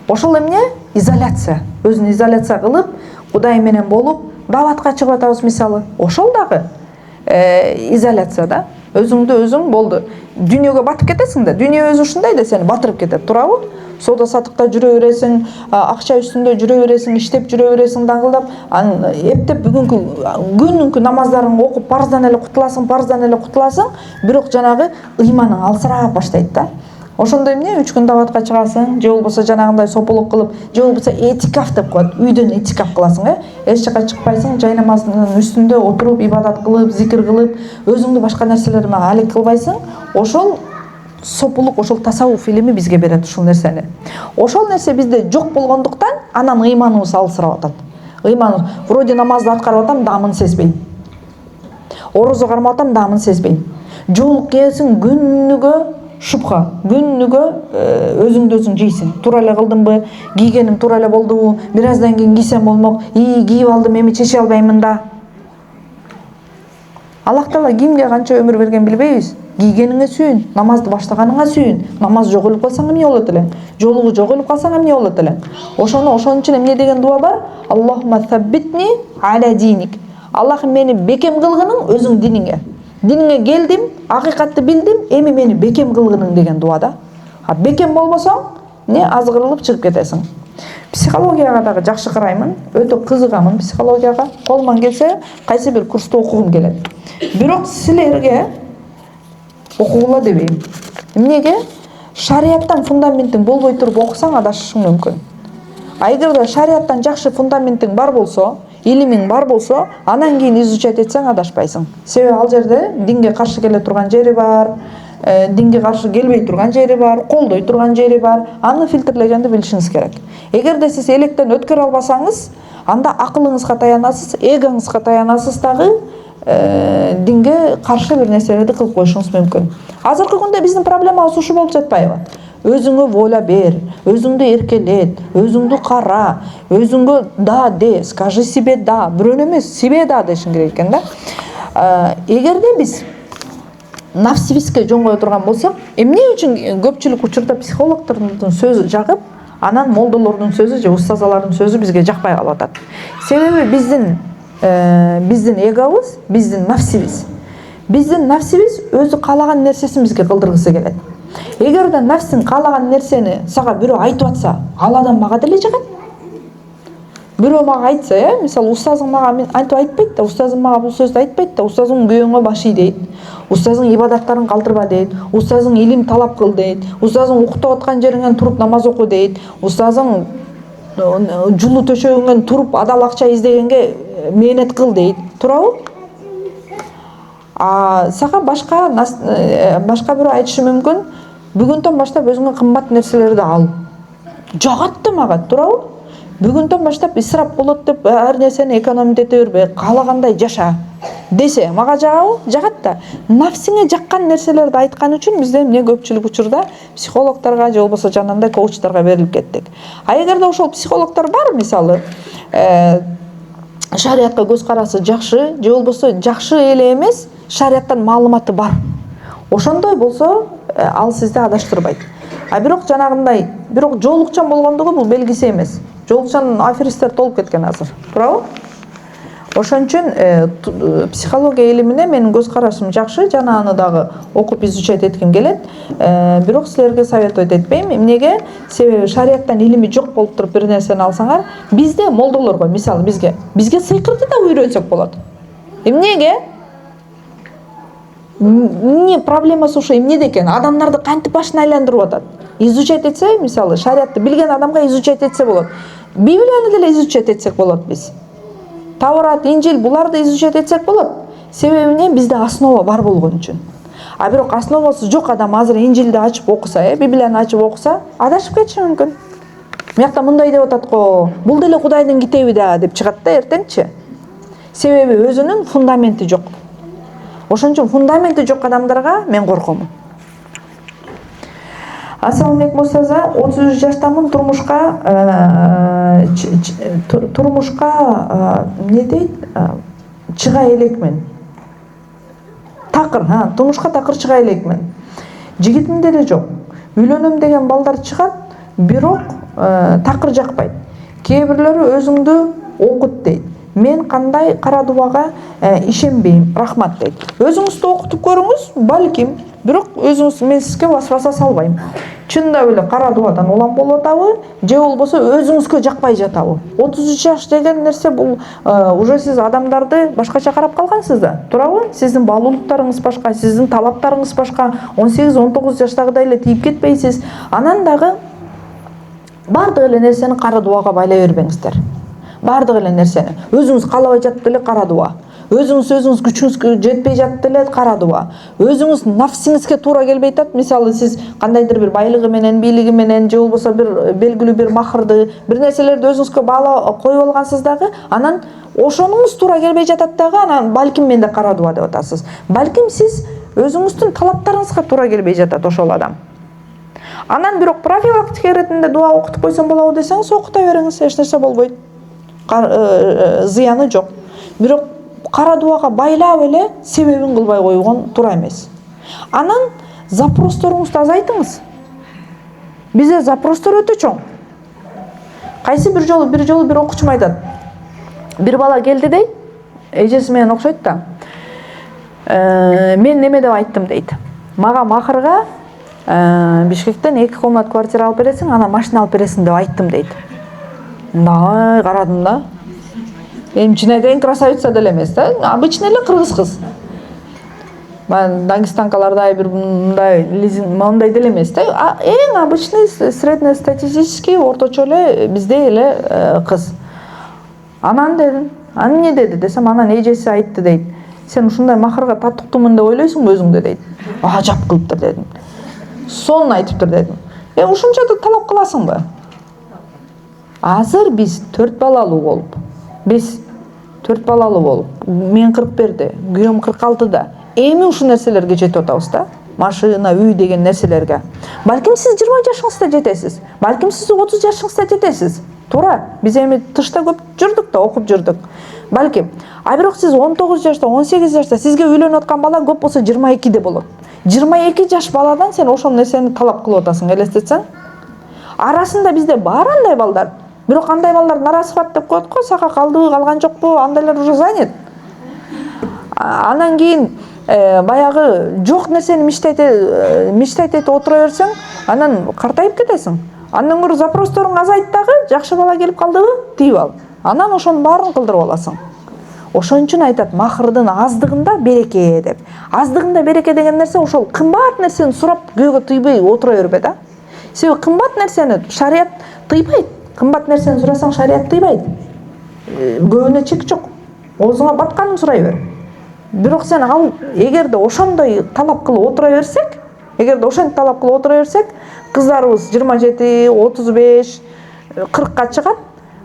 Ошол эмне? Изоляция. Өзүн изоляция кылып, Кудай менен болуп, дааватка чыгып атабыз мисалы. Ошол дагы изоляция да. Өзүңдү өзүң болду. Дүйнөгө батып кетесиң да, дүйнө өзү ушундай да сени батырып кетет, туурабы? Соода сатыкта жүрө бересиң, акча үстүндө жүрө бересиң, иштеп жүрө бересиң даңгылдап, эптеп күнүнкү намаздарын окуп парздан эле кутуласың, бирок жанагы ыйманың алсырап баштайт да. Ошондо эмне? 3 күн дааватка чыгасың, же болбосо жанагындай сопулук кылып, же болбосо этикаф деп коет. Үйдөн этикаф кыласың, эч жака чыкпайсың, жай намаздын үстүндө отуруп, ибадат кылып, зикир кылып, өзүңдү башка нерселер менен алек кылбайсың. Ошол сопулук, ошол тасаввуф илими бизге берет ушул нерсени. Ошол нерсе бизде жок болгондуктан анан ыйманыбыз алсырап атат. Ыйман, вроде намазды аткарып атам, дамын сезбейм. Орозо кармап атам, дамын сезбейм. Жолук кийесиң, күнүгө шубха, күнүгө өзүңдү өзүң жейсиң. Туура эле кылдымбы, кийгеним туура эле болдубу, бир аздан кийин кийсем болмок, кийип алдым, эми чече албаймын да. Аллах Таала кимге канча өмүр берген билбейбиз. Кийгениңе сүйүн, намазды баштаганыңа сүйүн. Намаз жоголуп калсаң эмне болот элең? Жолугу жоголуп калсаң эмне болот элең? Ошон үчүн эмне деген дуа бар? Аллахумма саббитни аля диник. Аллахым мени бекем кылгының өзүң диниңе. Диниңе келдим, акыйкатты билдим, эми мени бекем кылгының деген дуа да. Бекем болбосоң, азгырылып чыгып кетесиң. Психологияга дагы жакшы караймын, өтө кызыгамын психологияга. Колуман келсе, кайсы бир курсту окугум келет. Бирок силерге окугула дебейм. Эмнеге? Шарияттан фундаментиң болбой туруп окусаң адашышың мүмкүн. А эгерде шарияттан жакшы фундаментиң бар болсо, илимиң бар болсо, анан кийин изучать этсең адашпайсың. Себеби ал жерде динге каршы келе турган жери бар, динге каршы келбей турган жери бар, колдой турган жери бар. Аны фильтрлегенди билишиңиз керек. Эгерде сиз электен өткөрө албасаңыз, анда акылыңызга таянасыз, эгоңузга таянасыз дагы динге каршы бир нерселерди кылып коюшуңуз мүмкүн. Азыркы күндө биздин проблемабыз ушу болуп жатпайбы? Өзүңө воля бер, өзүңдү эркелет, өзүңдү кара, өзүңгө да де, скажи себе да, бирөөнө эмес, себе да дешиң керек экен да. Эгерде биз нафсибизге жон кое турган болсок, эмне үчүн көпчүлүк учурда психологдордун сөзү жагып, анан молдолордун сөзү же устазалардын сөзү бизге жакпай калып атат. Себеби биздин эгобуз, биздин нафсибиз өзү каалаган нерсесин бизге кылдыргысы келет. Эгерде нафсиң каалаган нерсени сага бирөө айтып атса, ал адам мага деле жагат. Бирөө мага айтса, мисалы устазың мага антип айтпайт да, устазың мага бул сөздү айтпайт да, устазың күйөөңө баш ий дейт, устазың ибадаттарын калтырба дейт, устазың илим талап кыл дейт, устазың уктап аткан жериңен туруп намаз оку дейт, устазың жулу төшөгүңөн туруп адал акча издегенге мээнет кыл дейт, туурабы? Сага башка бирөө айтышы мүмкүн, бүгүндөн баштап өзүңө кымбат нерселерди ал. Жагат да мага, туурабы? Бүгүндөн баштап исрап болот деп ар нерсени экономить эте бербе, каалагандай жаша десе, мага жагабы? Жагат да. Нафсиңе жаккан нерселерди айткан үчүн бизде эмне көпчүлүк учурда психологдорго же болбосо жанагындай коучтарга берилип кеттик. А эгерде ошол психологдор бар, мисалы, шариятка көз карасы жакшы, же болбосо жакшы эле эмес, шарияттан маалыматы бар. Ошондой болсо, ал сизди адаштырбайт. Бирок жанагындай, бирок жолукчан болгондугу бул белгиси эмес. Жолукчан аферисттер толуп кеткен азыр. Туурабы? Ошон үчүн психология илимине менин көз карашым жакшы, жана аны дагы окуп изучать этким келет. Бирок силерге советовать этпейм. Эмнеге? Себеби шарияттан илими жок болуп туруп бир нерсени алсаңар, бизде молдолорго, мисалы бизге сыйкырды да үйрөнсөк болот. Эмнеге? Эмне проблемасы ошо эмнеде экен? Адамдарды кантип башын айландырып атат? Изучать этсе, мисалы шариятты билген адамга изучать этсе болот. Библияны деле изучать этсек болот биз. Таврат, Инжил буларды изучать этсек болот. Себеби эмне? Бизде основа бар болгон үчүн. А бирок основасы жок адам азыр Инжилди ачып окуса, Библияны ачып окуса, адашып кетиши мүмкүн. Мыякта мындай деп атат го, бул деле Кудайдын китеби да деп чыгат да эртеңчи. Себеби өзүнүн фундаменти жок. Ошон үчүн фундаменти жок адамдарга мен коркомун. Ассалаумалейкум Мустаза, 33 жаштамын, турмушка эмне дейт? Чыга элекмин. Турмушка такыр чыга элекмин. Жигитим деле жок. Үйлөнөм деген балдар чыгат, бирок такыр жакпайт. Кээ бирлери өзүңдү окут дейт. Мен кандай кара дубага ишенбейм, рахмат дейт. Өзүңүздү окутуп көрүңүз, балким. Бирок өзүңүз, мен сизге васваса салбайм. Чында эле кара дубадан улам болуп атабы, же болбосо өзүңүзгө жакпай жатабы? 33 жаш деген нерсе бул уже сиз адамдарды башкача карап калгансыз да, туурабы? Сиздин баалуулуктарыңыз башка, сиздин талаптарыңыз башка. 18-19 жаштагыдай эле тийип кетпейсиз. Анан дагы бардык эле нерсени кара дубага байлай бербеңиздер. Бардык эле нерсени. Өзүңүз каалабай жатып деле кара дуба. Өзүңүз күчүңүз жетпей жатып деле кара дуба. Өзүңүз нафсиңизге туура келбей атат. Мисалы сиз кандайдыр бир байлыгы менен, бийлиги менен, же болбосо бир белгилүү бир махырды, бир нерселерди өзүңүзгө баала коюп алгансыз дагы, анан ошонуңуз туура келбей жатат дагы, анан балким менде кара дуба деп атасыз. Балким сиз өзүңүздүн талаптарыңызга туура келбей жатат ошол адам. Анан бирок профилактика иретинде дуа окутуп койсом болобу десеңиз, окута бериңиз, эч нерсе болбойт. Зыяны жок. Бирок кара дубага байлап эле себебин кылбай койгон туура эмес. Анан запросторуңузду азайтыңыз. Бизде запростор өтө чоң. Кайсы бир жолу бир окуучум айтат. Бир бала келди дейт, эжеси менен окшойт да. Мен неме деп айттым дейт. Мага махырга Бишкектен 2 комнат квартира алып бересиң, анан машина алып бересиң деп айттым дейт. Да, карадым да. Эми чын айтайын, красавица деле эмес да, обычный эле кыргыз кыз. Дагестанкалардай бир мындай деле эмес да, эң обычный среднестатистический орточо эле биздей эле кыз. Анан дедим, аны эмне деди десем, анан эжеси айтты дейт. Сен ушундай махырга татыктуумун деп ойлойсуңбу өзүңдү дейт. Жап кылыптыр дедим. Сонун айтыптыр дедим. Ушунча да талап кыласыңбы? Азыр биз 4 балалуу болуп, мен 41-де, күйөөм 46-да. Эми ушул нерселерге жетип атабыз да. Машина, үй деген нерселерге. Балким сиз 20 жашыңызда жетесиз. Балким сиз 30 жашыңызда жетесиз. Туура, биз эми тышта көп жүрдүк да, окуп жүрдүк. Балким. А бирок сиз 19 жашта, 18 жашта сизге үйлөнүп аткан бала көп болсо 22-де болот. 22 жаш баладан сен ошол нерсени талап кылып атасың, элестетсең. Арасында бизде бар андай балдар. Бирок андай балдар нарасыфат деп коет го, сага калдыбы, калган жокпу, андайлар уже занят. Анан кийин баягы жок нерсени мечтать этип отура берсең, анан картайып кетесиң. Андан көрө запросторуң азайт дагы, жакшы бала келип калдыбы, тийип ал. Анан ошонун баарын кылдырып аласың. Ошон үчүн айтат, махырдын аздыгында береке деп. Аздыгында береке деген нерсе ошол кымбат нерсени сурап күйөөгө тийбей отура бербе да. Себеби кымбат нерсени шарият тыйбайт. Кымбат нерсени сурасаң шарият тыйбайт. Көбүнө чек жок. Оозуңа батканын сурай бер. Бирок сен ал эгерде ошондой талап кылып отура берсек, кыздарыбыз 27, 35, 40-ка чыгат,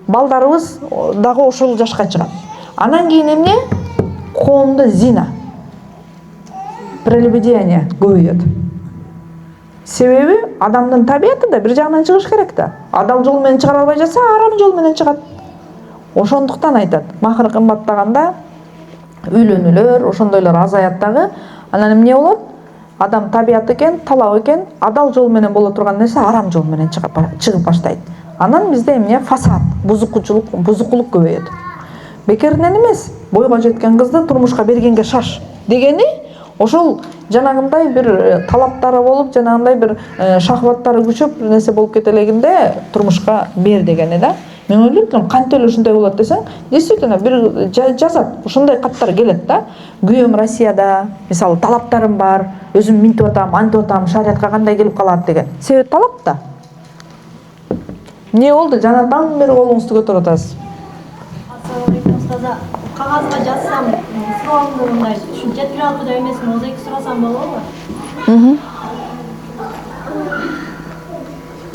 балдарыбыз дагы ошол жашка чыгат. Анан кийин эмне? Коомдо зина, прелюбодеяние көбөйөт. Себеби адамдын табияты да бир жагынан чыгыш керек да. Адал жол менен чыгара албай жатса, арам жол менен чыгат. Ошондуктан айтат, махыр кымбаттаганда үйлөнүүлөр, ошондойлор азаят дагы. Анан эмне болот? Адам табияты экен, талап экен, адал жол менен боло турган нерсе арам жол менен чыгып баштайт. Анан бизде эмне? Фасад, бузукулук көбөйөт. бекеринен эмес, бойго жеткен кызды турмушка бергенге шаш дегени ошол жанагындай бир талаптары болуп, жанагындай бир шахваттары күчөп нерсе болуп кете элегинде турмушка бер дегени да. Мен ойлойм, кантип эле ушундай болот десең, действительно бир жазат, ушундай каттар келет да. Күйөөм Россияда, мисалы талаптарым бар, өзүм минтип атам, антип атам, шариатка кандай келип калат деген. Себеп талап да. Не болду? Жанадан бери колуңузду көтөрүп атасыз. Ассалаумалейкум устаза. Кагазга жазсам, суроомду мындай, ушу жеткире алып да эмесин озеки сурасам болобу?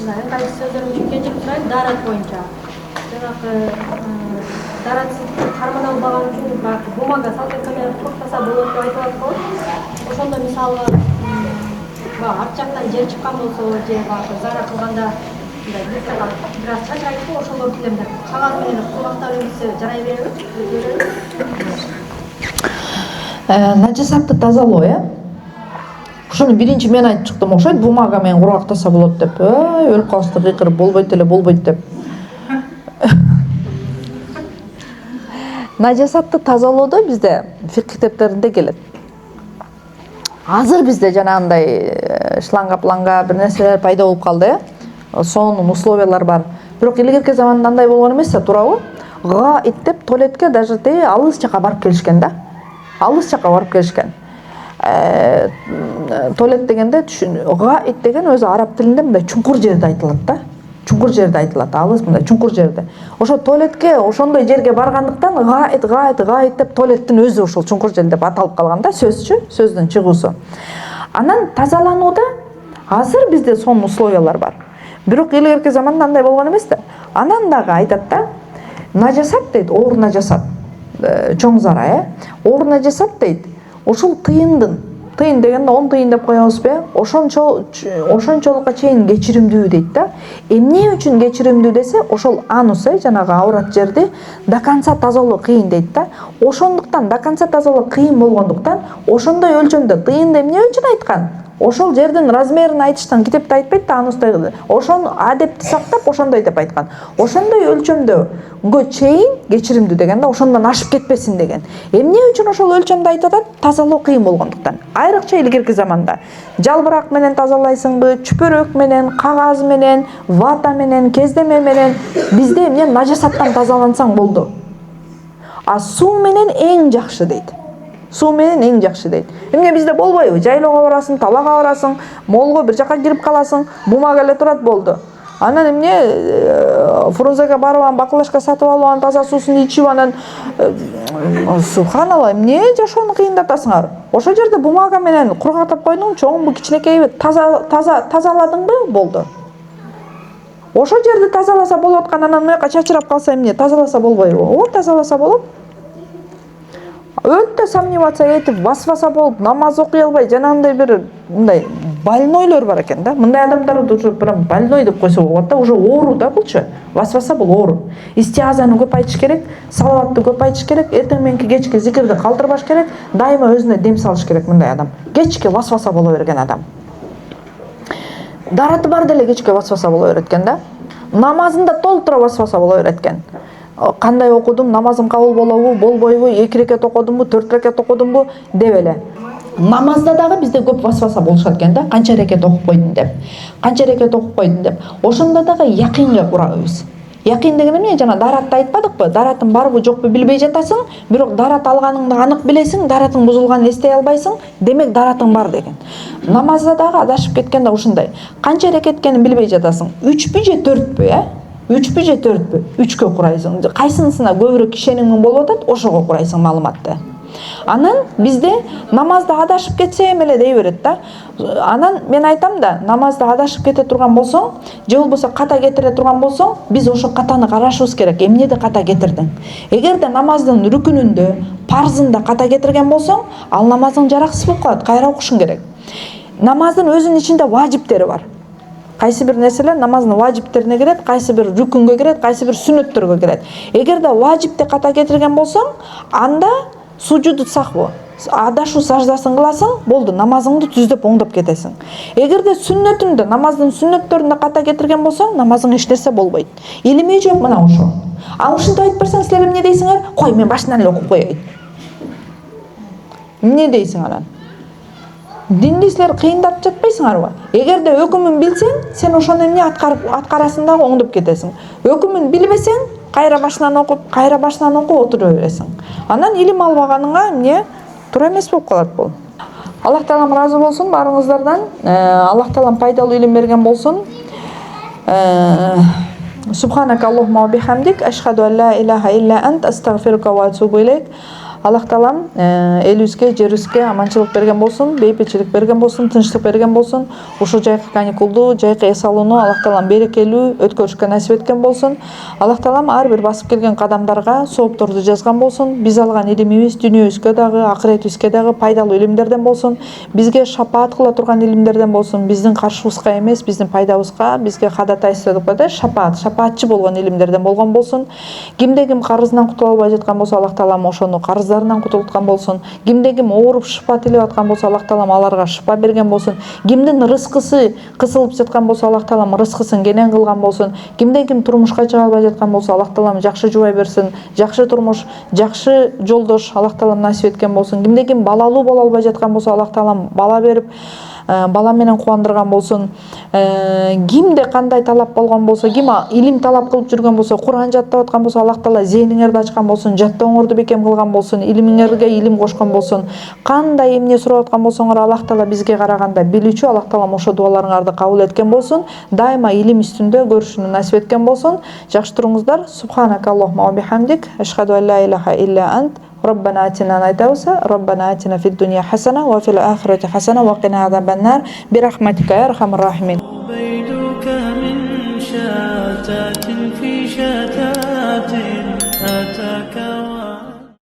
Мындай кайсы сөздөрүм үчүн кечирип турайын, дарат боюнча. Жанагы даратсыз кармана албаган үчүн баягы бумага салфетка менен куртаса болот деп айтып атпайбы? Ошондо мисалга баягы арт жактан жер чыккан болсо, же баягы зара кылганда мындай бир аз чачырайбы, ошолор тилем деп кагаз менен кулактап эмсе жарай береби? Najasatты тазалоо, ушуну биринчи мен айтып чыктым окшойт, бумага менен кургактаса болот деп. Өлүп калышты кыйкырып болбойт деп. Najasatты тазалоодо бизде фикх китептеринде келет. Азыр бизде жанагындай шланга бир нерселер пайда болуп калды, сонун условиялар бар. Бирок илгерки заманда андай болгон эмес да, туурабы? Гаит деп туалетке даже алыс жака барып келишкен да. Алыс жака барып келишкен. Туалет дегенде гаит деген өзү араб тилинде мындай чуңкур жерде айтылат да. Чуңкур жерде айтылат, алыс мындай чуңкур жерде. Ошо туалетке ошондой жерге баргандыктан гаит деп туалеттин өзү ошол чуңкур жер деп аталып калган да, сөздүн чыгуусу. Анан тазаланууда азыр бизде сонун условиялар бар. Бирок илгерки заманда андай болгон эмес да. Анан дагы айтат да, najasat дейт, оор najasat, чоң зара, оор najasat дейт. Ошол тыйындын, тыйын дегенде 10 тыйын деп коебузбу? Ошончолукка чейин кечиримдүү дейт да. Эмне үчүн кечиримдүү десе, ошол анус, жанагы аурат жерди до конца тазалоо кыйын дейт да. Ошондуктан до конца тазалоо кыйын болгондуктан, ошондой өлчөмдө тыйынды эмне үчүн айткан? Ошол жердин размерин айтыштан китепте айтпайт да, анустагы. Ошону адепти сактап ошондой деп айткан. Ошондой өлчөмдөгө чейин кечиримдүү деген да, ошондон ашып кетпесин деген. Эмне үчүн ошол өлчөмдү айтып атат? Тазалоо кыйын болгондуктан. Айрыкча илгерки заманда жалбырак менен тазалайсыңбы, чүпөрөк менен, кагаз менен, вата менен, кездеме менен, бизде эмне najasаттан тазалансаң болду. А суу менен эң жакшы дейт. Суу менен эң жакшы дейт. Эмне бизде болбойбу? Жайлоого барасың, талага барасың, молго бир жака кирип каласың, бумага эле турат болду. Анан эмне Фрунзеге барып, баклажка сатып алып, таза суусун ичип, анан субханалла, эмне жашоону кыйындатасыңар? Ошол жерде бумага менен кургатып койдуң, чоңбу, кичинекейби, тазаладыңбы? Болду. Ошол жерди тазаласа болот аткан, анан мыяка чачырап калса эмне? Тазаласа болбойбу? Ооба, тазаласа болот. Өтө сомневаться этип, васваса болуп, намаз окуй албай, жанагындай бир мындай больнойлор бар экен да. Мындай адамдарды уже прям больной деп койсо болот да, уже оору да булчу. Васваса бул оору. Истиазаны көп айтыш керек, салаватты көп айтыш керек, эртең мененки кечки зикирди калтырбаш керек, дайыма өзүнө дем салыш керек мындай адам. Кечки васваса боло берген адам. Дараты бар деле кечки васваса боло берет экен да. Намазында толтура васваса боло берет экен. Кандай окудум, намазым кабыл болобу, болбойбу, 2 рекет окудумбу, 4 рекет окудумбу деп эле. Намазда дагы бизде көп васваса болушат экен да, канча рекет окуп койдум деп. Канча рекет окуп койдум деп. Ошондо дагы якинге курабыз. Якин деген эмне? Жана даратты айтпадыкпы? Даратың барбы, жокпу билбей жатасың, бирок дарат алганыңды анык билесиң, даратың бузулганын эстей албайсың, демек даратың бар деген. Намазда дагы адашып кеткен да ушундай. Канча рекет экенин билбей жатасың. 3пү же 4пү, 3пү же 4пү? 3кө курайсың. Кайсынысына көбүрөөк ишенимиң болуп атат, ошого курайсың маалыматты. Анан бизде намазда адашып кетсем эле дей берет да. Анан мен айтам да, намазда адашып кете турган болсоң, же болбосо ката кетире турган болсоң, биз ошо катаны карашыбыз керек. Эмнеде ката кетирдиң? Эгерде намаздын рүкүнүндө, парзында ката кетирген болсоң, ал намазың жараксыз болуп калат, кайра окушуң керек. Намаздын өзүнүн ичинде важиптери бар. Кайсы бир нерселер намаздын важиптерине кирет, кайсы бир рүкүнгө кирет, кайсы бир сүннөттөргө кирет. Эгерде важипте ката кетирген болсоң, анда суджуду сахву. адашуу саждасын кыласың, болду, намазыңды түздөп оңдоп кетесиң. Эгерде сүннөтүндө, намаздын сүннөттөрүндө ката кетирген болсоң, намазың эч нерсе болбойт. Илими жок мына ошо. А ушинтип айтып берсең, силер эмне дейсиңер? Кой, мен башынан эле окуп коеюн. Эмне дейсиң анан? Динди силер кыйындатып жатпайсыңарбы? Эгерде өкүмүн билсең, сен ошону эмне аткарасың дагы оңдоп кетесиң. Өкүмүн билбесең, кайра башынан окуп отура бересиң. Анан илим албаганыңа эмне туура эмес болуп калат бул. Аллах таалам ыраазы болсун баарыңыздардан. Аллах таалам пайдалуу илим берген болсун. Субханака Аллахумма ва бихамдик, ашхаду ан ла илаха илля ант, астагфирука ва атубу илейк. Аллах таалам элибизге, жерибизге аманчылык берген болсун, бейбитчилик берген болсун, тынчтык берген болсун. Ушул жайкы каникулду, жайкы эс алууну Аллах таалам берекелүү өткөрүшкө насип эткен болсун. Аллах таалам ар бир басып келген кадамдарга соопторду жазган болсун. Биз алган илимибиз дүйнөбүзгө дагы, акыретибизге дагы пайдалуу илимдерден болсун. Бизге шапаат кыла турган илимдерден болсун. Биздин каршыбызга эмес, биздин пайдабызга, бизге ходатайство деп коет, шапаатчы болгон илимдерден болгон болсун. Кимде ким карызынан кутула албай жаткан болсо, Аллах таалам ошону карыздарынан кутулткан болсун. Кимде ким ооруп шыфа тилеп аткан болсо, Аллах таалам аларга шыфа берген болсун. Кимдин рызкысы кысылып жаткан болсо, Аллах таалам рызкысын кенен кылган болсун. Кимде ким турмушка чыга албай жаткан болсо, Аллах таалам жакшы жубай берсин, жакшы турмуш, жакшы жолдош Аллах таалам насип эткен болсун. Кимде ким балалуу боло албай жаткан болсо, Аллах таалам бала берип, бала менен кубандырган болсун. Кимде кандай талап болгон болсо, ким илим талап кылып жүргөн болсо, Кур'ан жаттап аткан болсо, Аллах таала зейниңерди ачкан болсун, жаттооңорду бекем кылган болсун, илимиңерге илим кошкон болсун. Кандай эмне сурап аткан болсоңор, Аллах таала бизге караганда билүүчү, Аллах таалам ошо дуаларыңарды кабыл эткен болсун. Дайыма илим үстүндө көрүшүнү насип эткен болсун. Жакшы туруңуздар. Субханака Аллахумма ва бихамдик, ашхаду ан ла илаха илля ант, ربنا آتنا نايتاوسا ربنا آتنا في الدنيا حسنة وفي الآخرة حسنة وقنا عذاب النار برحمتك يا أرحم الراحمين. عبيدك من شتات في شتات